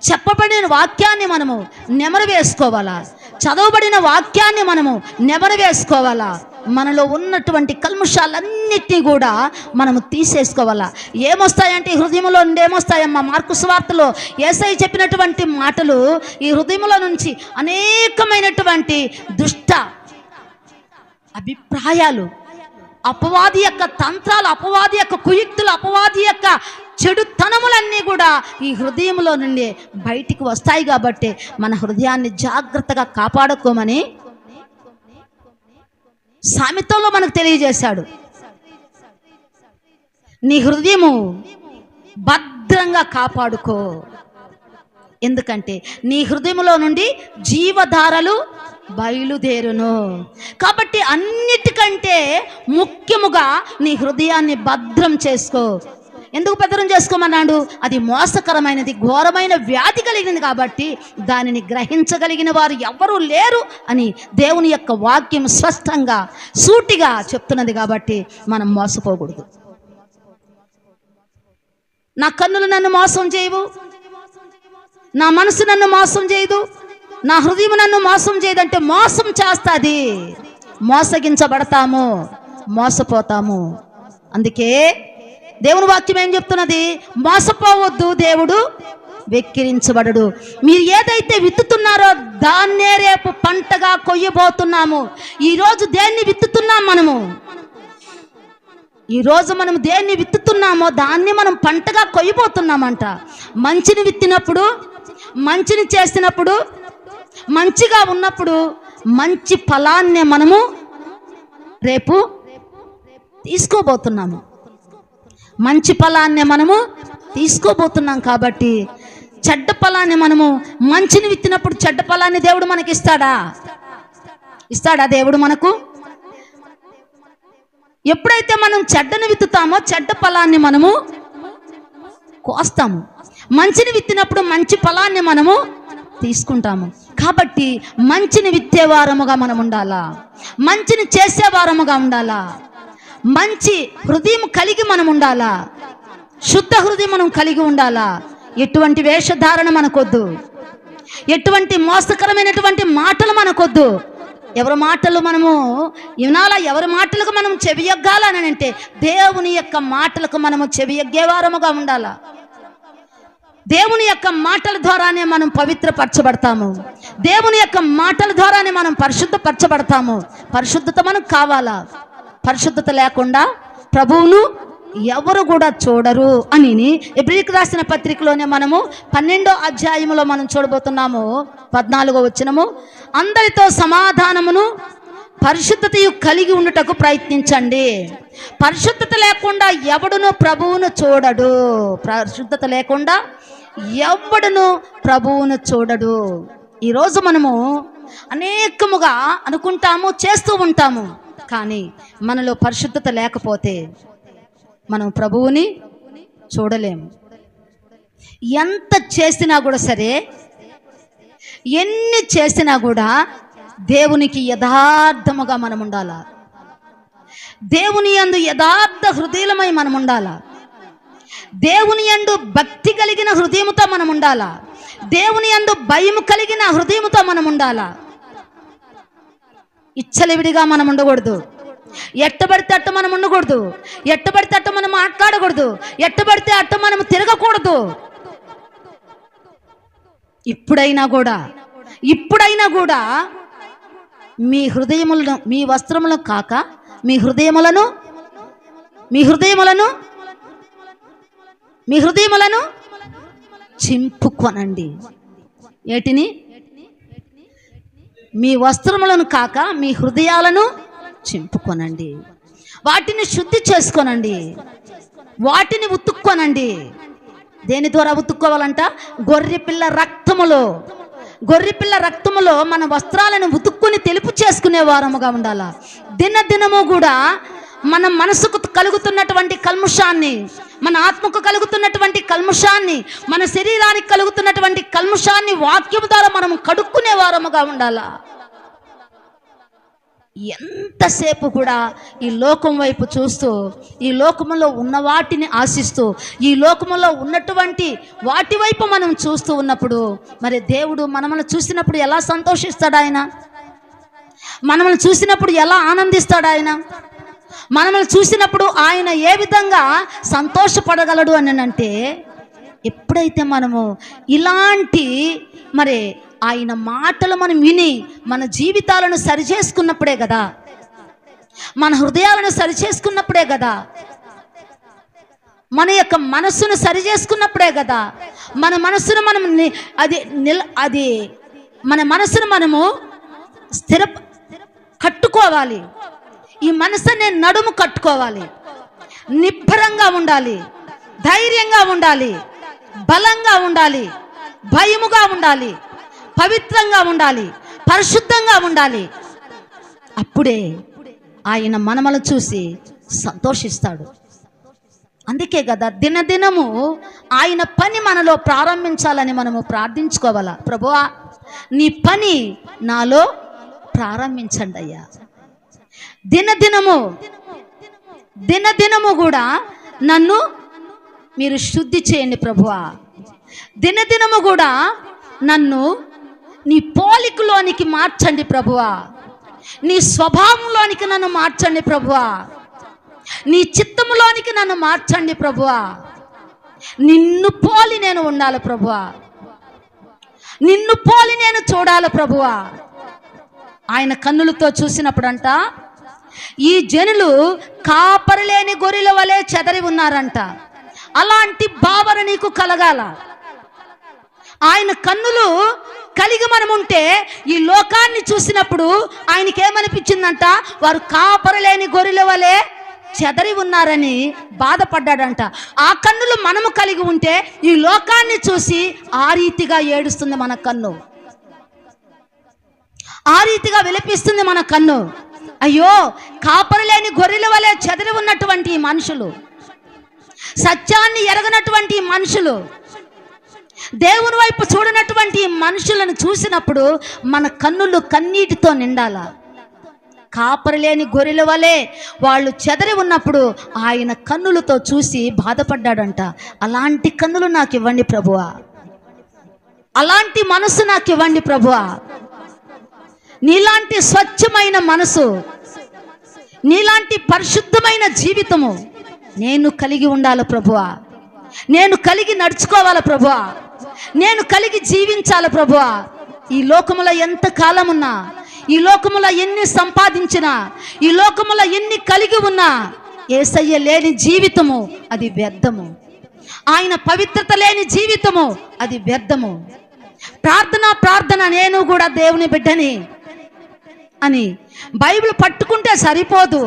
చెప్పబడిన వాక్యాన్ని మనము నెమరు వేసుకోవాలా. చదవబడిన వాక్యాన్ని మనము నెమరు వేసుకోవాలా. మనలో ఉన్నటువంటి కల్ముషాలన్నిటినీ కూడా మనము తీసేసుకోవాలా. ఏమొస్తాయంటే హృదయంలో నుండి ఏమొస్తాయమ్మా? మార్కు సువార్తలో యేసయ్య చెప్పినటువంటి మాటలు ఈ హృదయంలో నుంచి అనేకమైనటువంటి దుష్ట అభిప్రాయాలు, అపవాది యొక్క తంత్రాలు, అపవాది యొక్క కుయుక్తులు, అపవాది యొక్క చెడుతనములన్నీ కూడా ఈ హృదయంలో నుండి బయటికి వస్తాయి. కాబట్టి మన హృదయాన్ని జాగ్రత్తగా కాపాడుకోమని సామెతలో మనకు తెలియజేశాడు. నీ హృదయము భద్రంగా కాపాడుకో, ఎందుకంటే నీ హృదయంలో నుండి జీవధారలు బయలుదేరును. కాబట్టి అన్నిటికంటే ముఖ్యముగా నీ హృదయాన్ని భద్రం చేసుకో. ఎందుకు భద్రం చేసుకోమన్నాడు? అది మోసకరమైనది, ఘోరమైన వ్యాధి కలిగినది. కాబట్టి దానిని గ్రహించగలిగిన వారు ఎవ్వరూ లేరు అని దేవుని యొక్క వాక్యం స్పష్టంగా సూటిగా చెప్తున్నది. కాబట్టి మనం మోసపోకూడదు. నా కన్నులు నన్ను మోసం చేయవు, నా మనసు నన్ను మోసం చేయదు, నా హృదయం నన్ను మోసం చేయదంటే మోసం చేస్తుంది. మోసగించబడతాము, మోసపోతాము. అందుకే దేవుని వాక్యం ఏం చెప్తున్నది? మోసపోవద్దు, దేవుడు వెక్కిరించబడడు. మీరు ఏదైతే విత్తుతున్నారో దాన్నే రేపు పంటగా కొయ్యబోతున్నాము. ఈరోజు దేన్ని విత్తుతున్నాం మనము? ఈరోజు మనం దేన్ని విత్తుతున్నామో దాన్ని మనం పంటగా కొయ్యబోతున్నామంట. మంచిని విత్తినప్పుడు, మంచిని చేసినప్పుడు, మంచిగా ఉన్నప్పుడు మంచి ఫలాన్ని మనము రేపు తీసుకోబోతున్నాము. మంచి ఫలాన్ని మనము తీసుకోబోతున్నాం. కాబట్టి చెడ్డ ఫలాన్ని మనము మంచిని విత్తినప్పుడు చెడ్డ ఫలాన్ని దేవుడు మనకి ఇస్తాడా? ఇస్తాడా దేవుడు మనకు? ఎప్పుడైతే మనం చెడ్డను విత్తుతామో చెడ్డ ఫలాన్ని మనము కోస్తాము. మంచిని విత్తినప్పుడు మంచి ఫలాన్ని మనము తీసుకుంటాము. కాబట్టి మంచిని విత్తేవారముగా మనం ఉండాలా, మంచిని చేసేవారముగా ఉండాలా, మంచి హృదయం కలిగి మనం ఉండాలా, శుద్ధ హృదయం మనం కలిగి ఉండాలా. ఎటువంటి వేషధారణ మనకొద్దు, ఎటువంటి మోసకరమైనటువంటి మాటలు మనకొద్దు. ఎవరి మాటలు మనము వినాలా? ఎవరి మాటలకు మనం చెవియొగ్గాలని అంటే దేవుని యొక్క మాటలకు మనము చెవియొగ్గేవారముగా ఉండాలా. దేవుని యొక్క మాటల ద్వారానే మనం పవిత్రపరచబడతాము. దేవుని యొక్క మాటల ద్వారానే మనం పరిశుద్ధపరచబడతాము. పరిశుద్ధత మనకు కావాలా. పరిశుద్ధత లేకుండా ప్రభువును ఎవరు కూడా చూడరు అని ఎబ్రీయులకు రాసిన పత్రికలోనే మనము 12వ అధ్యాయంలో మనం చూడబోతున్నాము. 14వ వచనము, అందరితో సమాధానమును పరిశుద్ధతయు కలిగి ఉండుటకు ప్రయత్నించండి. పరిశుద్ధత లేకుండా ఎవడును ప్రభువును చూడడు. పరిశుద్ధత లేకుండా ఎవడును ప్రభువును చూడడు. ఈరోజు మనము అనేకముగా అనుకుంటాము, చేస్తూ ఉంటాము. కానీ మనలో పరిశుద్ధత లేకపోతే మనం ప్రభువుని చూడలేము. ఎంత చేసినా కూడా సరే, ఎన్ని చేసినా కూడా దేవునికి యథార్థముగా మనం ఉండాలా. దేవుని యందు యథార్థ హృదయమై మనం ఉండాలా. దేవుని యందు భక్తి కలిగిన హృదయముతో మనం ఉండాలా. దేవుని యందు భయము కలిగిన హృదయముతో మనం ఉండాలా. ఇచ్చలివిడిగా మనం ఉండకూడదు. ఎట్టబడితే అట్ట మనం ఉండకూడదు. ఎట్టబడితే అట్ట మనం మాట్లాడకూడదు. ఎట్టబడితే అట్ట మనం తిరగకూడదు. ఇప్పుడైనా కూడా మీ హృదయములను, మీ వస్త్రములను కాక మీ హృదయములను చింపుకొనండి. ఏటిని? మీ వస్త్రములను కాక మీ హృదయాలను చింపుకొనండి. వాటిని శుద్ధి చేసుకోనండి, వాటిని ఉతుక్కొనండి. దేని ద్వారా ఉతుక్కోవాలంట? గొర్రెపిల్ల రక్తములో మన వస్త్రాలను ఉతుక్కుని తెలుపు చేసుకునే వారముగా ఉండాలా. దినదినము కూడా మన మనసుకు కలుగుతున్నటువంటి కల్ముషాన్ని, మన ఆత్మకు కలుగుతున్నటువంటి కల్ముషాన్ని, మన శరీరానికి కలుగుతున్నటువంటి కల్ముషాన్ని వాక్యం ద్వారా మనం కడుక్కునే వారముగా ఉండాలా. ఎంతసేపు కూడా ఈ లోకం వైపు చూస్తూ, ఈ లోకములో ఉన్న వాటిని ఆశిస్తూ, ఈ లోకములో ఉన్నటువంటి వాటి వైపు మనం చూస్తూ ఉన్నప్పుడు మరి దేవుడు మనల్ని చూసినప్పుడు ఎలా సంతోషిస్తాడు? ఆయన మనల్ని చూసినప్పుడు ఎలా ఆనందిస్తాడు? ఆయన మనల్ని చూసినప్పుడు ఆయన ఏ విధంగా సంతోషపడగలడు అని అంటే, ఎప్పుడైతే మనము ఇలాంటి మరి ఆయన మాటలు మనం విని మన జీవితాలను సరిచేసుకున్నప్పుడే కదా, మన హృదయాలను సరిచేసుకున్నప్పుడే కదా, మన యొక్క మనస్సును సరిచేసుకున్నప్పుడే కదా, మన మనస్సును మనం మన మనస్సును మనము కట్టుకోవాలి. ఈ మనసుని నడుము కట్టుకోవాలి, నిబ్బరంగా ఉండాలి, ధైర్యంగా ఉండాలి, బలంగా ఉండాలి, భయముగా ఉండాలి, పవిత్రంగా ఉండాలి, పరిశుద్ధంగా ఉండాలి. అప్పుడే ఆయన మనమలను చూసి సంతోషిస్తాడు. అందుకే కదా దినదినము ఆయన పని మనలో ప్రారంభించాలని మనము ప్రార్థించుకోవాలా. ప్రభువా, నీ పని నాలో ప్రారంభించండి అయ్యా. దినదినము కూడా నన్ను మీరు శుద్ధి చేయండి ప్రభువా. దినదినము కూడా నన్ను నీ పోలికలోనికి మార్చండి ప్రభువా. నీ స్వభావంలోనికి నన్ను మార్చండి ప్రభువా. నీ చిత్తములోనికి నన్ను మార్చండి ప్రభువా. నిన్ను పోలి నేను ఉండాలి ప్రభువా. నిన్ను పోలి నేను చూడాలి ప్రభువా. ఆయన కన్నులతో చూసినప్పుడంట, ఈ జనులు కాపరిలేని గొర్రెల వలె చెదరి ఉన్నారంట. అలాంటి భావన నీకు కలగాల. ఆయన కన్నులు కలిగి మనముంటే ఈ లోకాన్ని చూసినప్పుడు ఆయనకేమనిపించిందంట, వారు కాపరిలేని గొర్రెల వలె చెదరి ఉన్నారని బాధపడ్డాడంట. ఆ కన్నులు మనము కలిగి ఉంటే ఈ లోకాన్ని చూసి ఆ రీతిగా ఏడుస్తుంది మన కన్ను, ఆ రీతిగా విలపిస్తుంది మన కన్ను. అయ్యో, కాపరిలేని గొర్రెల వలె చెదరి ఉన్నటువంటి ఈ మనుషులు, సత్యాన్ని ఎరగనటువంటి మనుషులు, దేవుని వైపు చూడనటువంటి మనుషులను చూసినప్పుడు మన కన్నులు కన్నీటితో నిండాల. కాపరిలేని గొర్రెల వలె వాళ్ళు చెదరి ఉన్నప్పుడు ఆయన కన్నులతో చూసి బాధపడ్డాడంట. అలాంటి కన్నులు నాకు ఇవ్వండి ప్రభువా, అలాంటి మనసు నాకు ఇవ్వండి ప్రభువా. నీలాంటి స్వచ్ఛమైన మనసు, నీలాంటి పరిశుద్ధమైన జీవితము నేను కలిగి ఉండాలి ప్రభువా. నేను కలిగి నడుచుకోవాలి ప్రభువా. నేను కలిగి జీవించాలి ప్రభువా. ఈ లోకములో ఎంత కాలమున్నా, ఈ లోకములో ఎన్ని సంపాదించినా, ఈ లోకములో ఎన్ని కలిగి ఉన్నా యేసయ్య లేని జీవితము అది వ్యర్థము. ఆయన పవిత్రత లేని జీవితము అది వ్యర్థము. ప్రార్థన నేను కూడా దేవుని బిడ్డని అని బైబిల్ పట్టుకుంటే సరిపోదు.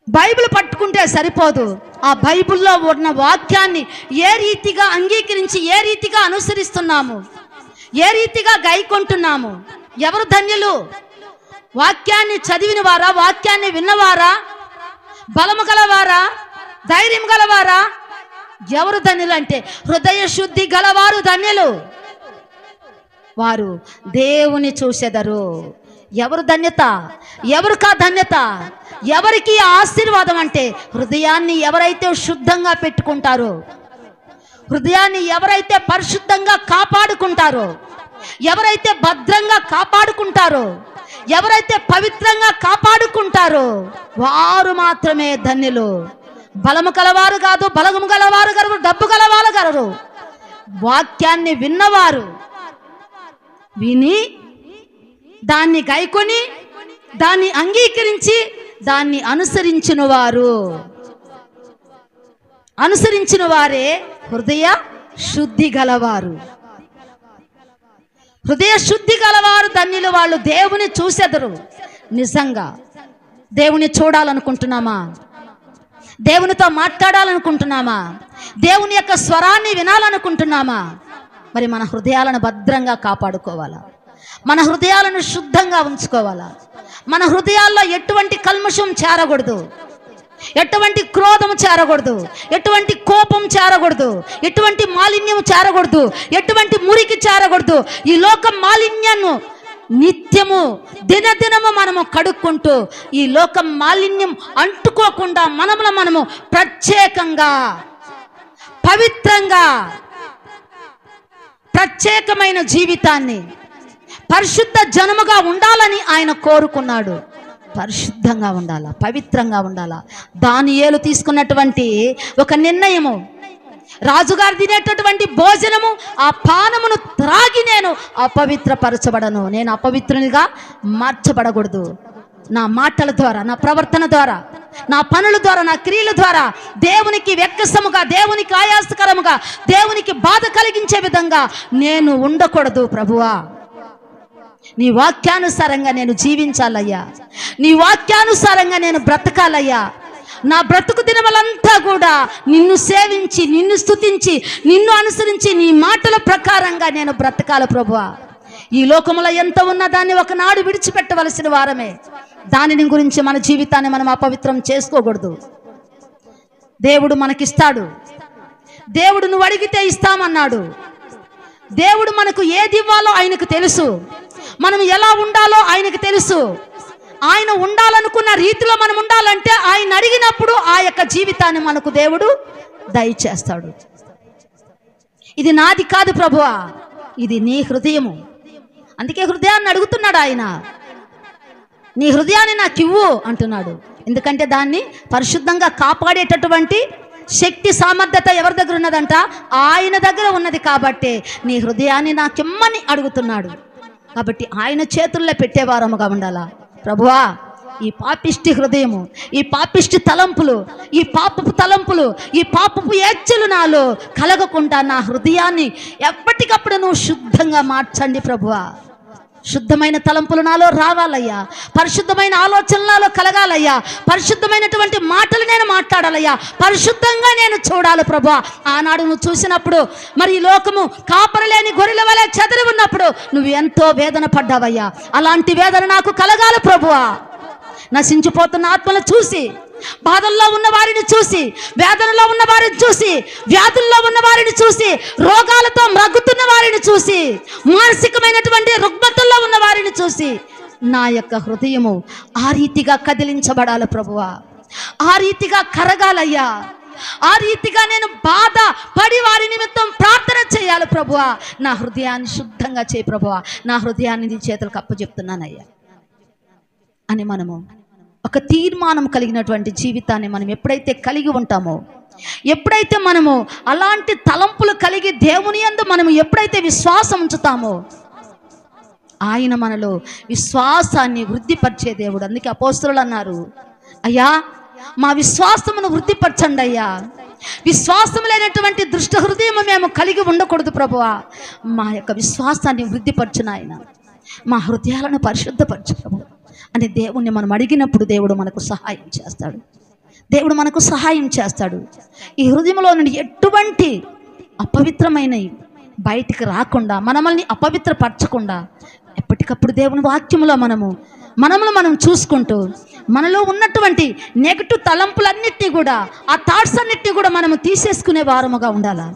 బైబిల్ పట్టుకుంటే సరిపోదు. ఆ బైబిల్లో ఉన్న వాక్యాన్ని ఏ రీతిగా అంగీకరించి, ఏ రీతిగా అనుసరిస్తున్నాము, ఏ రీతిగా గైకొంటున్నాము. ఎవరు ధన్యులు? వాక్యాన్ని చదివిన వారా, వాక్యాన్ని విన్నవారా, బలము గలవారా, ధైర్యం గలవారా? ఎవరు ధన్యులు అంటే హృదయ శుద్ధి గలవారు ధన్యులు, వారు దేవుని చూసెదరు. ఎవరు ధన్యత? ఎవరికా ధన్యత? ఎవరికి ఆశీర్వాదం అంటే హృదయాన్ని ఎవరైతే శుద్ధంగా పెట్టుకుంటారో, హృదయాన్ని ఎవరైతే పరిశుద్ధంగా కాపాడుకుంటారో, ఎవరైతే భద్రంగా కాపాడుకుంటారో, ఎవరైతే పవిత్రంగా కాపాడుకుంటారో వారు మాత్రమే ధన్యులు. బలము గలవారు కాదు, బలము గలవారు గలరు, డబ్బు గలవారు గలరు. వాక్యాన్ని విన్నవారు, విని దాన్ని గైకొని దాన్ని అంగీకరించి దాన్ని అనుసరించిన వారే హృదయ శుద్ధి గలవారు. హృదయ శుద్ధి గలవారు ధన్యులు. వాళ్ళు దేవుని చూసెదరు. నిజంగా దేవుని చూడాలనుకుంటున్నామా? దేవునితో మాట్లాడాలనుకుంటున్నామా? దేవుని యొక్క స్వరాన్ని వినాలనుకుంటున్నామా? మరి మన హృదయాలను భద్రంగా కాపాడుకోవాలా, మన హృదయాలను శుద్ధంగా ఉంచుకోవాలా. మన హృదయాల్లో ఎటువంటి కల్మషం చేరకూడదు. ఎటువంటి క్రోధము చేరకూడదు, ఎటువంటి కోపం చేరకూడదు, ఎటువంటి మాలిన్యం చేరకూడదు, ఎటువంటి మురికి చేరకూడదు. ఈ లోక మాలిన్యాన్ని నిత్యము దినదినము మనము కడుక్కుంటూ ఈ లోక మాలిన్యం అంటుకోకుండా మనము ప్రత్యేకంగా పవిత్రంగా ప్రత్యేకమైన జీవితాన్ని పరిశుద్ధ జనముగా ఉండాలని ఆయన కోరుకున్నాడు. పరిశుద్ధంగా ఉండాలా, పవిత్రంగా ఉండాలా. దానియేలు తీసుకున్నటువంటి ఒక నిర్ణయము, రాజుగారు తినేటటువంటి భోజనము ఆ పానమును త్రాగి నేను అపవిత్రపరచబడను, నేను అపవిత్రునిగా మార్చబడకూడదు. నా మాటల ద్వారా, నా ప్రవర్తన ద్వారా, నా పనుల ద్వారా, నా క్రియల ద్వారా దేవునికి వెక్కసముగా, దేవునికి ఆయాసకరముగా, దేవునికి బాధ కలిగించే విధంగా నేను ఉండకూడదు. ప్రభువా, నీ వాక్యానుసారంగా నేను జీవించాలయ్యా, నీ వాక్యానుసారంగా నేను బ్రతకాలయ్యా. నా బ్రతుకు దినములంతా కూడా నిన్ను సేవించి, నిన్ను స్తుతించి, నిన్ను అనుసరించి, నీ మాటల ప్రకారంగా నేను బ్రతకాల ప్రభువా. ఈ లోకములో ఎంత ఉన్నా దాన్ని ఒకనాడు విడిచిపెట్టవలసిన వారమే. దానిని గురించి మన జీవితాన్ని మనం అపవిత్రం చేసుకోకూడదు. దేవుడు మనకిస్తాడు. దేవుడు నువ్వు అడిగితే ఇస్తామన్నాడు. దేవుడు మనకు ఏది ఇవ్వాలో ఆయనకు తెలుసు. మనం ఎలా ఉండాలో ఆయనకు తెలుసు. ఆయన ఉండాలనుకున్న రీతిలో మనం ఉండాలంటే ఆయన అడిగినప్పుడు ఆ యొక్క జీవితాన్ని మనకు దేవుడు దయచేస్తాడు. ఇది నాది కాదు ప్రభువా, ఇది నీ హృదయము. అందుకే హృదయాన్ని అడుగుతున్నాడు ఆయన. నీ హృదయాన్ని నాకు ఇవ్వు అంటున్నాడు. ఎందుకంటే దాన్ని పరిశుద్ధంగా కాపాడేటటువంటి శక్తి సామర్థ్యత ఎవరి దగ్గర ఉన్నదంట? ఆయన దగ్గర ఉన్నది. కాబట్టి నీ హృదయాన్ని నాకిమ్మని అడుగుతున్నాడు. కాబట్టి ఆయన చేతుల్లో పెట్టేవారముగా ఉండాలా. ప్రభువా, ఈ పాపిష్టి హృదయము, ఈ పాపిష్టి తలంపులు, ఈ పాపపు తలంపులు, ఈ పాపపు ఏచ్చలు నాలో కలగకుండా నా హృదయాన్ని ఎప్పటికప్పుడు నువ్వు శుద్ధంగా మార్చండి ప్రభువా. శుద్ధమైన తలంపులు నాలో రావాలయ్యా, పరిశుద్ధమైన ఆలోచనలు నాలో కలగాలయ్యా, పరిశుద్ధమైనటువంటి మాటలు నేను మాట్లాడాలయ్యా, పరిశుద్ధంగా నేను చూడాలి ప్రభువా. ఆనాడు నువ్వు చూసినప్పుడు మరి ఈ లోకము కాపరలేని గొర్రెల వలె చెదరి ఉన్నప్పుడు నువ్వు ఎంతో వేదన పడ్డావయ్యా. అలాంటి వేదన నాకు కలగాలి ప్రభువా. నశించిపోతున్న ఆత్మను చూసి, బాధల్లో ఉన్న వారిని చూసి, వేదనలో ఉన్న వారిని చూసి, వ్యాధుల్లో ఉన్న వారిని చూసి, రోగాలతో మ్రగ్గుతున్న వారిని చూసి, మానసికమైనటువంటి రుగ్మతల్లో ఉన్న వారిని చూసి నా యొక్క హృదయము ఆ రీతిగా కదిలించబడాలి ప్రభువా. ఆ రీతిగా కరగాలయ్యా. ఆ రీతిగా నేను బాధ పడి వారి నిమిత్తం ప్రార్థన చేయాలి ప్రభువా. నా హృదయాన్ని శుద్ధంగా చేయి ప్రభువా. నా హృదయాన్ని నీ చేతులకు అప్పచెప్తున్నానయ్యా అని మనము ఒక తీర్మానం కలిగినటువంటి జీవితాన్ని మనం ఎప్పుడైతే కలిగి ఉంటామో, ఎప్పుడైతే మనము అలాంటి తలంపులు కలిగి దేవుని యందు మనము ఎప్పుడైతే విశ్వాసం ఉంచుతామో, ఆయన మనలో విశ్వాసాన్ని వృద్ధిపరిచే దేవుడు. అందుకే అపోస్తలులు అన్నారు, అయ్యా మా విశ్వాసమును వృద్ధిపరచండి అయ్యా. విశ్వాసం లేనటువంటి దుష్ట హృదయం మేము కలిగి ఉండకూడదు ప్రభువా. మా యొక్క విశ్వాసాన్ని వృద్ధిపరచును ఆయన, మా హృదయాలను పరిశుద్ధపరచు ప్రభు అని దేవుణ్ణి మనం అడిగినప్పుడు దేవుడు మనకు సహాయం చేస్తాడు. దేవుడు మనకు సహాయం చేస్తాడు. ఈ హృదయంలో నుండి ఎటువంటి అపవిత్రమైనవి బయటికి రాకుండా, మనల్ని అపవిత్రపరచకుండా ఎప్పటికప్పుడు దేవుని వాక్యంలో మనమును మనం చూసుకుంటూ మనలో ఉన్నటువంటి నెగటివ్ తలంపులన్నిటినీ కూడా, ఆ థాట్స్ అన్నిటినీ కూడా మనము తీసేసుకునే వారముగా ఉండాలా.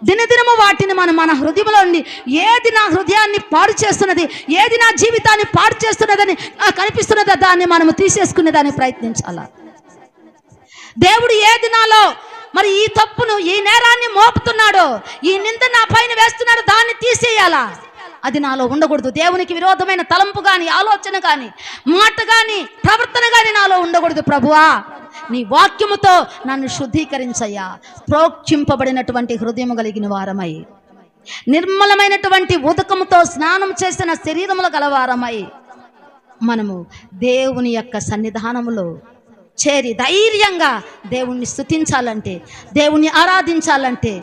దినదినము వాటిని మన హృదయంలో ఉండి, ఏది నా హృదయాన్ని పాడు చేస్తున్నది, ఏది నా జీవితాన్ని పాడు చేస్తున్నదని నాకు అనిపిస్తున్నదో దాన్ని మనము తీసేసుకునేదానికి ప్రయత్నించాలా. దేవుడు ఏ దినాలో మరి ఈ తప్పును, ఈ నేరాన్ని మోపుతున్నాడో, ఈ నింద నా పైన వేస్తున్నాడో దాన్ని తీసేయాలా. అది నాలో ఉండకూడదు. దేవునికి విరోధమైన తలంపు కానీ, ఆలోచన కానీ, మాట కానీ, ప్రవర్తన కానీ నాలో ఉండకూడదు ప్రభువా. నీ వాక్యముతో నన్ను శుద్ధీకరించయ్యా. ప్రోక్షింపబడినటువంటి హృదయము కలిగిన వారమై, నిర్మలమైనటువంటి ఉదకముతో స్నానం చేసిన శరీరములు గలవారమై మనము దేవుని యొక్క సన్నిధానములో చేరి ధైర్యంగా దేవుణ్ణి స్తుతించాలంటే, దేవుణ్ణి ఆరాధించాలంటే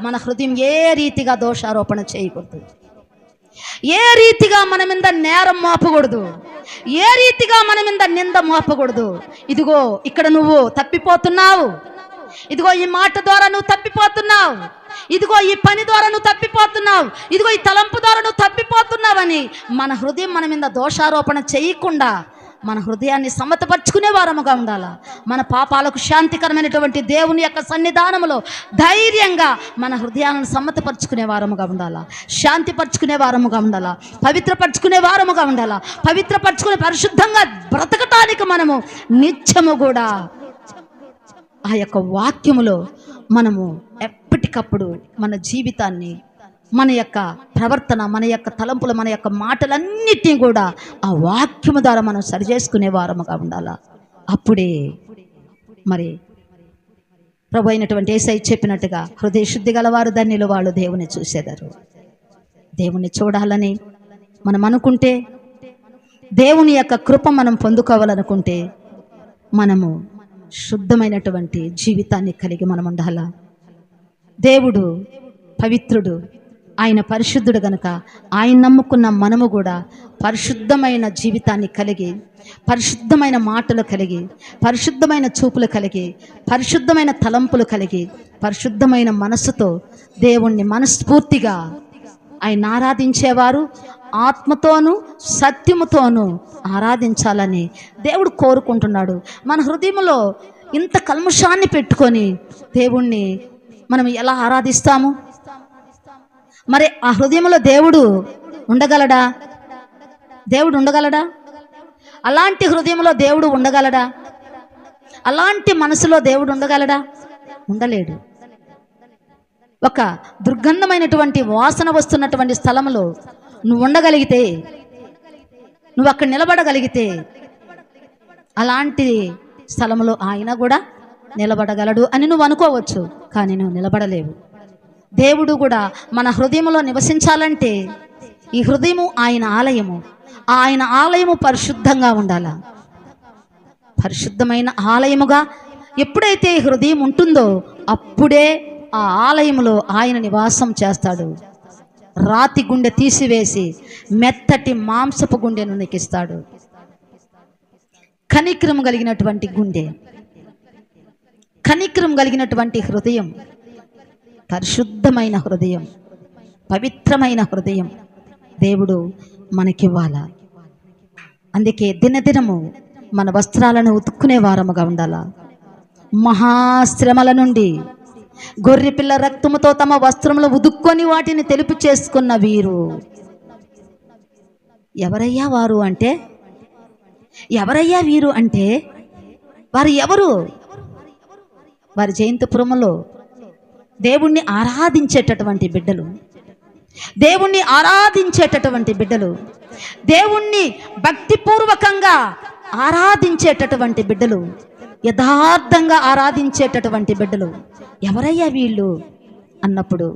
మన హృదయం ఏ రీతిగా దోషారోపణ చేయకూడదు, ఏ రీతిగా మన మీద నేరం మోపకూడదు, ఏ రీతిగా మన మీద నింద మోపకూడదు. ఇదిగో ఇక్కడ నువ్వు తప్పిపోతున్నావు, ఇదిగో ఈ మాట ద్వారా నువ్వు తప్పిపోతున్నావు, ఇదిగో ఈ పని ద్వారా నువ్వు తప్పిపోతున్నావు, ఇదిగో ఈ తలంపు ద్వారా నువ్వు తప్పిపోతున్నావని మన హృదయం మన మీద దోషారోపణ చేయకుండా మన హృదయాన్ని సమతపరుచుకునే వారముగా ఉండాలా. మన పాపాలకు శాంతికరమైనటువంటి దేవుని యొక్క సన్నిధానములో ధైర్యంగా మన హృదయాలను సమ్మతపరుచుకునే వారముగా ఉండాలా, శాంతిపరుచుకునే వారముగా ఉండాలా, పవిత్రపరుచుకునే వారముగా ఉండాలా. పవిత్రపరుచుకునే పరిశుద్ధంగా బ్రతకటానికి మనము నిత్యము కూడా ఆ యొక్క వాక్యములో మనము ఎప్పటికప్పుడు మన జీవితాన్ని, మన యొక్క ప్రవర్తన, మన యొక్క తలంపులు, మన యొక్క మాటలన్నిటినీ కూడా ఆ వాక్యము ద్వారా మనం సరిచేసుకునే వారముగా ఉండాలా. అప్పుడే మరి ప్రభు అయినటువంటి యేసయ్య చెప్పినట్టుగా హృదయ శుద్ధి గలవారు ధన్యులు, వాళ్ళు దేవుని చూసేదారు. దేవుని చూడాలని మనం అనుకుంటే, దేవుని యొక్క కృప మనం పొందుకోవాలనుకుంటే, మనము శుద్ధమైనటువంటి జీవితాన్ని కలిగి మనం ఉండాలా. దేవుడు పవిత్రుడు, ఆయన పరిశుద్ధుడు గనుక ఆయన నమ్ముకున్న మనము కూడా పరిశుద్ధమైన జీవితాన్ని కలిగి, పరిశుద్ధమైన మాటలు కలిగి, పరిశుద్ధమైన చూపులు కలిగి, పరిశుద్ధమైన తలంపులు కలిగి, పరిశుద్ధమైన మనస్సుతో దేవుణ్ణి మనస్ఫూర్తిగా ఆయన ఆరాధించేవారు ఆత్మతోనూ సత్యముతోనూ ఆరాధించాలని దేవుడు కోరుకుంటున్నాడు. మన హృదయంలో ఇంత కల్మషాన్ని పెట్టుకొని దేవుణ్ణి మనం ఎలా ఆరాధిస్తాము? మరి ఆ హృదయంలో దేవుడు ఉండగలడా? దేవుడు ఉండగలడా? అలాంటి హృదయంలో దేవుడు ఉండగలడా? అలాంటి మనసులో దేవుడు ఉండగలడా? ఉండలేడు. ఒక దుర్గంధమైనటువంటి వాసన వస్తున్నటువంటి స్థలంలో నువ్వు ఉండగలిగితే, నువ్వు అక్కడ నిలబడగలిగితే, అలాంటి స్థలంలో ఆయన కూడా నిలబడగలడు అని నువ్వు అనుకోవచ్చు, కానీ నువ్వు నిలబడలేవు. దేవుడు కూడా మన హృదయంలో నివసించాలంటే ఈ హృదయము ఆయన ఆలయము, ఆయన ఆలయము పరిశుద్ధంగా ఉండాలా. పరిశుద్ధమైన ఆలయముగా ఎప్పుడైతే హృదయం ఉంటుందో అప్పుడే ఆ ఆలయములో ఆయన నివాసం చేస్తాడు. రాతి గుండె తీసివేసి మెత్తటి మాంసపు గుండెను నీకిస్తాడు. కనికరం కలిగినటువంటి గుండె, కనికరం కలిగినటువంటి హృదయం, పరిశుద్ధమైన హృదయం, పవిత్రమైన హృదయం దేవుడు మనకివ్వాలా. అందుకే దినదినము మన వస్త్రాలను ఉతుక్కునే వారముగా ఉండాలా. మహాశ్రమల నుండి గొర్రెపిల్ల రక్తముతో తమ వస్త్రములు ఉదుక్కొని వాటిని తెలుపు చేసుకున్న వీరు ఎవరయ్యా వారు అంటే, ఎవరయ్యా వీరు అంటే వారు ఎవరు? వారి జయంతిపురములో దేవుణ్ణి ఆరాధించేటటువంటి బిడ్డలు, దేవుణ్ణి ఆరాధించేటటువంటి బిడ్డలు, దేవుణ్ణి భక్తిపూర్వకంగా ఆరాధించేటటువంటి బిడ్డలు, యథార్థంగా ఆరాధించేటటువంటి బిడ్డలు. ఎవరయ్యా వీళ్ళు అన్నప్పుడు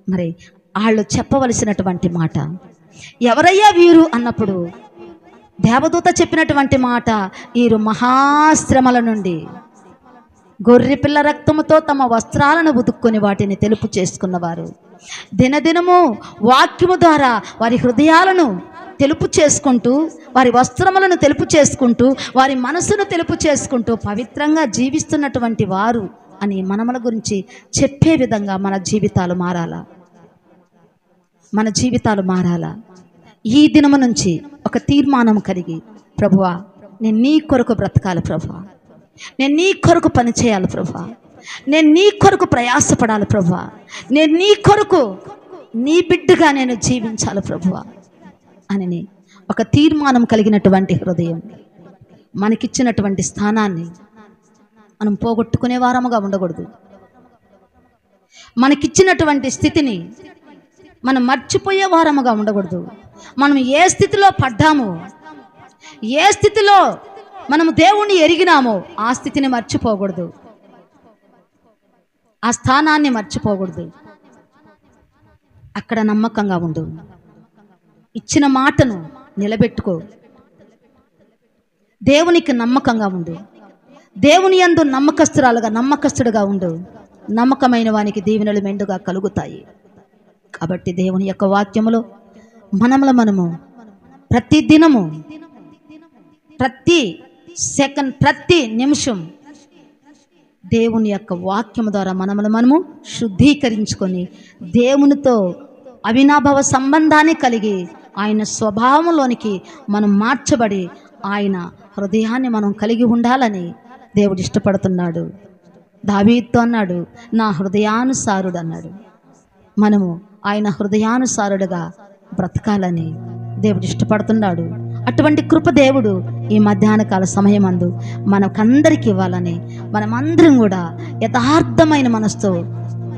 మరి వాళ్ళు చెప్పవలసినటువంటి మాట, ఎవరయ్యా వీరు అన్నప్పుడు దేవదూత చెప్పినటువంటి మాట, వీరు మహాశ్రమల నుండి గొర్రెపిల్ల రక్తముతో తమ వస్త్రాలను ఉతుక్కొని వాటిని తెలుపు చేసుకున్నవారు. దినదినము వాక్యము ద్వారా వారి హృదయాలను తెలుపు చేసుకుంటూ, వారి వస్త్రములను తెలుపు చేసుకుంటూ, వారి మనసును తెలుపు చేసుకుంటూ పవిత్రంగా జీవిస్తున్నటువంటి వారు అని మనముల గురించి చెప్పే విధంగా మన జీవితాలు మారాలా. మన జీవితాలు మారాలా. ఈ దినము నుంచి ఒక తీర్మానం కలిగి, ప్రభువా నేను నీ కొరకు బ్రతకాలి ప్రభువా, నేను నీ కొరకు పని చేయాలి ప్రభువా, నేను నీ కొరకు ప్రయాసపడాలి ప్రభువా, నేను నీ కొరకు నీ బిడ్డగా నేను జీవించాలి ప్రభువా అని ఒక తీర్మానం కలిగినటువంటి హృదయం, మనకిచ్చినటువంటి స్థానాన్ని మనం పోగొట్టుకునే వారముగా ఉండకూడదు. మనకిచ్చినటువంటి స్థితిని మనం మర్చిపోయే వారముగా ఉండకూడదు. మనం ఏ స్థితిలో పడ్డామో, ఏ స్థితిలో మనము దేవుణ్ణి ఎరిగినామో ఆ స్థితిని మర్చిపోకూడదు, ఆ స్థానాన్ని మర్చిపోకూడదు. అక్కడ నమ్మకంగా ఉండు, ఇచ్చిన మాటను నిలబెట్టుకో, దేవునికి నమ్మకంగా ఉండు, దేవుని యందు నమ్మకస్తుడుగా ఉండు. నమ్మకమైన వానికి దీవెనలు మెండుగా కలుగుతాయి. కాబట్టి దేవుని యొక్క వాక్యములో మనము ప్రతి దినము, ప్రతి సెకండ్, ప్రతి నిమిషం దేవుని యొక్క వాక్యము ద్వారా మనము శుద్ధీకరించుకొని దేవునితో అవినాభావ సంబంధాన్ని కలిగి ఆయన స్వభావంలోనికి మనం మార్చబడి ఆయన హృదయాన్ని మనం కలిగి ఉండాలని దేవుడు ఇష్టపడుతున్నాడు. దావీదుతో అన్నాడు, నా హృదయానుసారుడు అన్నాడు. మనము ఆయన హృదయానుసారుడుగా బ్రతకాలని దేవుడు ఇష్టపడుతున్నాడు. అటువంటి కృప దేవుడు ఈ మధ్యాహ్న కాల సమయమందు మనకందరికి ఇవ్వాలని మనమందరం కూడా యథార్థమైన మనసుతో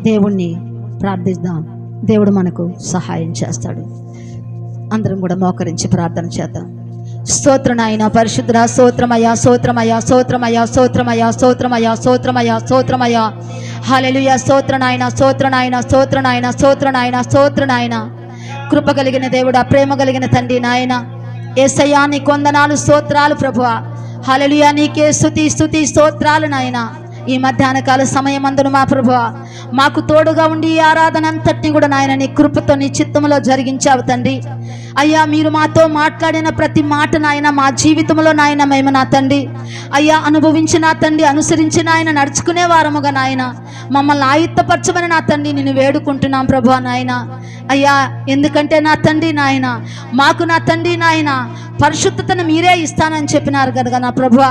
దేవుణ్ణి ప్రార్థిద్దాం. దేవుడు మనకు సహాయం చేస్తాడు. అందరం కూడా మోకరించి ప్రార్థన చేద్దాం. స్తోత్రం నాయన పరిశుద్ధ, స్తోత్రమయ స్తోత్రమయ స్తోత్రమయ స్తోత్రమయ స్తోత్రమయ స్తోత్రమయ స్తోత్రమయ హల్లెలూయా. స్తోత్ర నాయన స్తోత్ర నాయన స్తోత్ర నాయన స్తోత్ర నాయన స్తోత్ర నాయన. కృప కలిగిన దేవుడా, ప్రేమ కలిగిన తండ్రి నాయన యేసయ్యా, నీకు వందనాలు స్తోత్రాలు ప్రభువా. హల్లెలూయా, నీకే స్తుతి స్తుతి స్తోత్రాలు నాయన. ఈ మధ్యాహ్న కాల సమయమందును మా ప్రభువా మాకు తోడుగా ఉండి ఈ ఆరాధన అంతటిని కూడా నాయన నీ కృపతో నీ చిత్తంలో జరిగించావు తండ్రి. అయ్యా, మీరు మాతో మాట్లాడిన ప్రతి మాట నాయన మా జీవితంలో నాయన మేము నా తండ్రి అయ్యా అనుభవించి నా తండ్రి అనుసరించి నాయన నడుచుకునే వారముగా నాయన మమ్మల్ని ఆయుత్తపరచమని నా తండ్రి నేను వేడుకుంటున్నాం ప్రభువా నాయన. అయ్యా, ఎందుకంటే నా తండ్రి నాయన మాకు నా తండ్రి నాయన పరిశుద్ధతను మీరే ఇస్తానని చెప్పినారు కనుక నా ప్రభువా,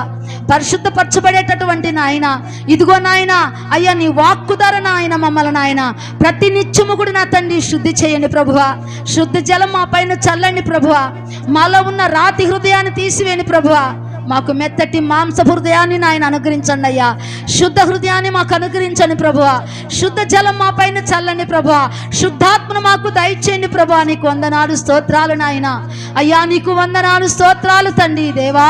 పరిశుద్ధపరచబడేటటువంటి నాయన ఇదిగో నాయన అయ్యా నీ వాక్కు ద్వారా నాయన మమ్మల్ని నాయన ప్రతి నిత్యము కూడా నా తండ్రి శుద్ధి చేయండి ప్రభువా. శుద్ధ జలం మా పైన చల్లండి ప్రభువా. మాలో ఉన్న రాతి హృదయాన్ని తీసివేయండి ప్రభువా. మాకు మెత్తటి మాంస హృదయాన్ని నాయన అనుగ్రహించండి అయ్యా. శుద్ధ హృదయాన్ని మాకు అనుగ్రహించండి ప్రభువా. శుద్ధ జలం మా పైన చల్లండి ప్రభువా. శుద్ధాత్మను మాకు దయచేయండి ప్రభువా. నీకు వందనాలు స్తోత్రాలు నాయన. అయ్యా, నీకు వందనాలు స్తోత్రాలు తండ్రి దేవా.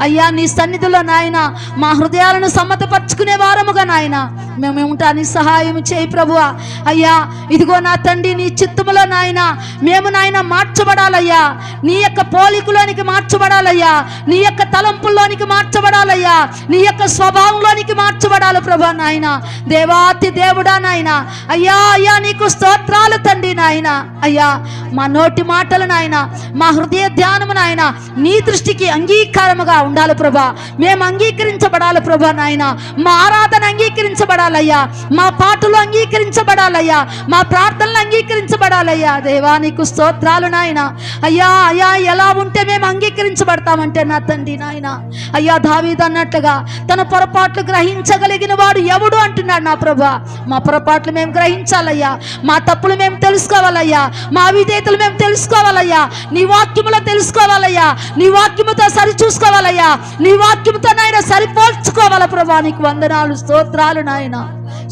అయ్యా, నీ సన్నిధిలో నాయన మా హృదయాలను సమ్మతపరుచుకునే వారముగా నాయన మేము ఉంటానికి సహాయం చేయి ప్రభువా. అయ్యా, ఇదిగో నా తండ్రి నీ చిత్తములో నాయన మేము నాయన మార్చబడాలయ్యా. నీ యొక్క పోలికలోనికి మార్చబడాలయ్యా. నీ యొక్క తలంపుల్లోనికి మార్చబడాలయ్యా. నీ యొక్క స్వభావంలోనికి మార్చబడాలి ప్రభా నాయన. దేవాతి దేవుడా నాయన అయ్యా అయ్యా నీకు స్తోత్రాలు తండ్రి నాయన. అయ్యా, మా నోటి మాటలు నాయన మా హృదయ ధ్యానము నాయన నీ దృష్టికి అంగీకారముగా ఉండాలి ప్రభా. మేము అంగీకరించబడాలి ప్రభా నాయన. మా ఆరాధన అంగీకరించబడాలయ్యా. మా పాటలు అంగీకరించబడాలయ్యా. మా ప్రార్థనలు అంగీకరించబడాలయ్యా. దేవా నీకు స్తోత్రాలు నాయన. అయ్యా అయ్యా ఎలా ఉంటే మేము అంగీకరించబడతామంటే నా తండ్రి నాయన అయ్యా దావీదు అన్నట్లుగా తన పొరపాట్లు గ్రహించగలిగిన వాడు ఎవడు అంటున్నాడు నా ప్రభా. మా పొరపాట్లు మేము గ్రహించాలయ్యా. మా తప్పులు మేము తెలుసుకోవాలయ్యా. మా అవిధేయతలు మేము తెలుసుకోవాలయ్యా. నీ వాక్యములో తెలుసుకోవాలయ్యా. నీ వాక్యముతో సరి చూసుకోవాలయ్యా. నీ వాక్యముతో నాయన సరిపోల్చుకోవాల ప్రభా. నీకు వందనాలు స్తోత్రాలు నాయన.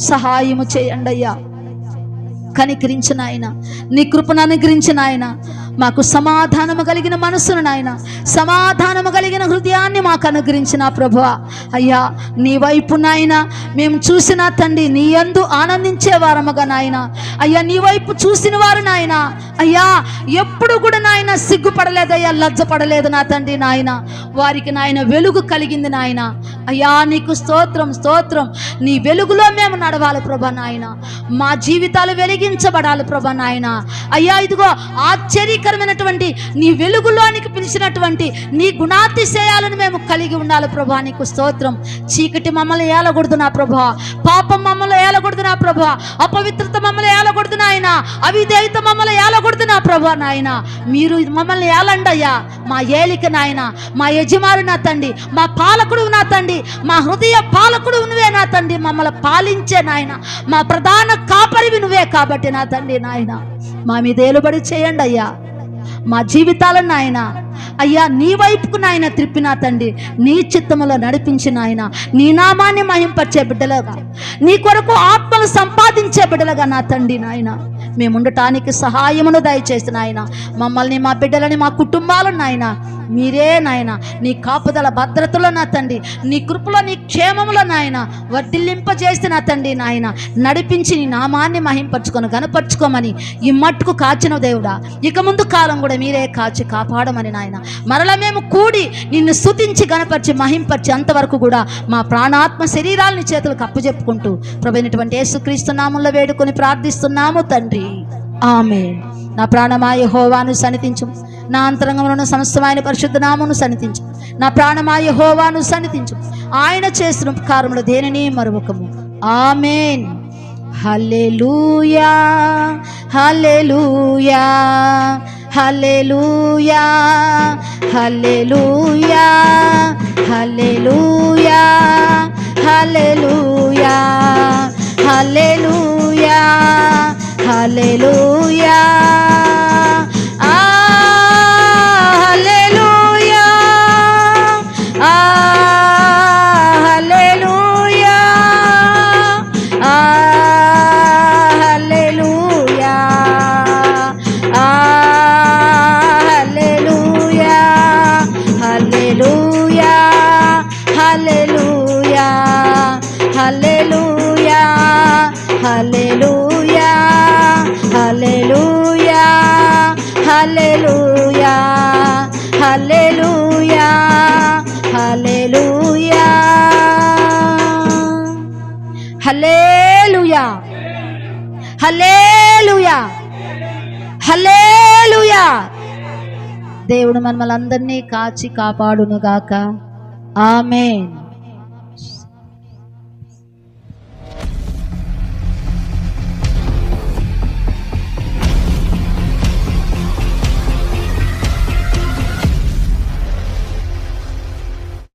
సహాయము చేయండి అయ్యా. కనికరించిన ఆయన నీ కృపను అనుగ్రహించిన ఆయన మాకు సమాధానము కలిగిన మనస్సును నాయన సమాధానము కలిగిన హృదయాన్ని మాకు అనుగ్రహించిన ప్రభువా. అయ్యా, నీ వైపు నాయన మేము చూసిన తండ్రి నీ యందు ఆనందించే వారముగా నాయన అయ్యా నీ వైపు చూసిన వారు నాయన అయ్యా ఎప్పుడు కూడా నాయన సిగ్గుపడలేదయ్యా, లజ్జపడలేదు నా తండ్రి నాయన. వారికి నాయన వెలుగు కలిగింది నాయన. అయ్యా నీకు స్తోత్రం స్తోత్రం. నీ వెలుగులో మేము నడవాలి ప్రభా నాయన. మా జీవితాలు వెలిగించబడాలి ప్రభా నాయన. అయ్యా ఇదిగో ఆశ్చర్యకరమైనటువంటి నీ వెలుగులోనికి పిలిచినటువంటి నీ గుణాతిశయాలను మేము కలిగి ఉండాలి ప్రభా. నీకు స్తోత్రం. చీకటి మమ్మల్ని ఏలకూడదు నా ప్రభా. పాపం మమ్మల్ని ఏలకూడదు నా ప్రభా. అపవిత్రత మమ్మల్ని ఏలకూడదు నాయన. అవిధేయత మమ్మల్ని ఏలకూడదు నా ప్రభా నాయన. మీరు మమ్మల్ని ఏలండయ్యా. మా ఏలిక నాయన, మా యజమాని నా తండ్రి, మా పాలకుడు నా తండ్రి, మా హృదయ పాలకుడు నువ్వే నా తండ్రి. మమ్మల్ని పాలించే నాయన మా ప్రధాన కాపరివి నువ్వే కాబట్టి నా తండ్రి నాయన మా మీద ఏలుబడి చేయండి అయ్యా. మా జీవితాలను నాయన అయ్యా నీ వైపుకు నాయన త్రిప్పిన తండ్రి నీ చిత్తములో నడిపించిన ఆయన నీ నామాన్ని మహింపరిచే బిడ్డలుగా నీ కొరకు ఆత్మలు సంపాదించే బిడ్డలుగా నా తండ్రి నాయన మేము ఉండటానికి సహాయమును దయచేసిన ఆయన మమ్మల్ని మా బిడ్డలని మా కుటుంబాలను నాయన మీరే నాయన నీ కాపుదల భద్రతలో నా తండ్రి నీ కృపలో నీ క్షేమములో నాయన వర్ధిల్లింపజేసి నా తండ్రి నాయన నడిపించి నీ నామాన్ని మహింపరచుకొని గనపరుచుకోమని ఈ మట్టుకు కాచిన దేవుడా ఇక ముందు కాలం కూడా మీరే కాచి కాపాడమని నాయన మరలా మేము కూడి నిన్ను స్తుతించి గనపరిచి మహింపరిచి అంతవరకు కూడా మా ప్రాణాత్మ శరీరాలని చేతులకు అప్పచెప్పుకుంటూ ప్రభువైనటువంటి యేసుక్రీస్తు నామములో వేడుకొని ప్రార్థిస్తున్నాము తండ్రి. ఆమేన్. నా ప్రాణమా యెహోవాను సన్నిధించు, నా అంతరంగంలో సమస్తమైన పరిశుద్ధ నామమును సన్నిధించు. నా ప్రాణమా యెహోవాను సన్నిధించు, ఆయన చేసిన ఉపకారములు దేనిని మరువకము. ఆమేన్. హల్లెలూయా హల్లెలూయా హల్లెలూయా హల్లెలూయా హల్లెలూయా హల్లెలూయా హల్లెలూయా హల్లెలూయా ఆ హల్లెలూయా ఆ హల్లెలూయా ఆ హల్లెలూయా ఆ హల్లెలూయా హల్లెలూయా హల్లెలూయా హల్లెలూయా హల్లెలూయా హల్లెలూయా హల్లెలూయా హల్లెలూయా హల్లెలూయా హల్లెలూయా హల్లెలూయా హల్లెలూయా. దేవుడు మనల్ని అందరినీ కాచి కాపాడునుగాక. ఆమేన్.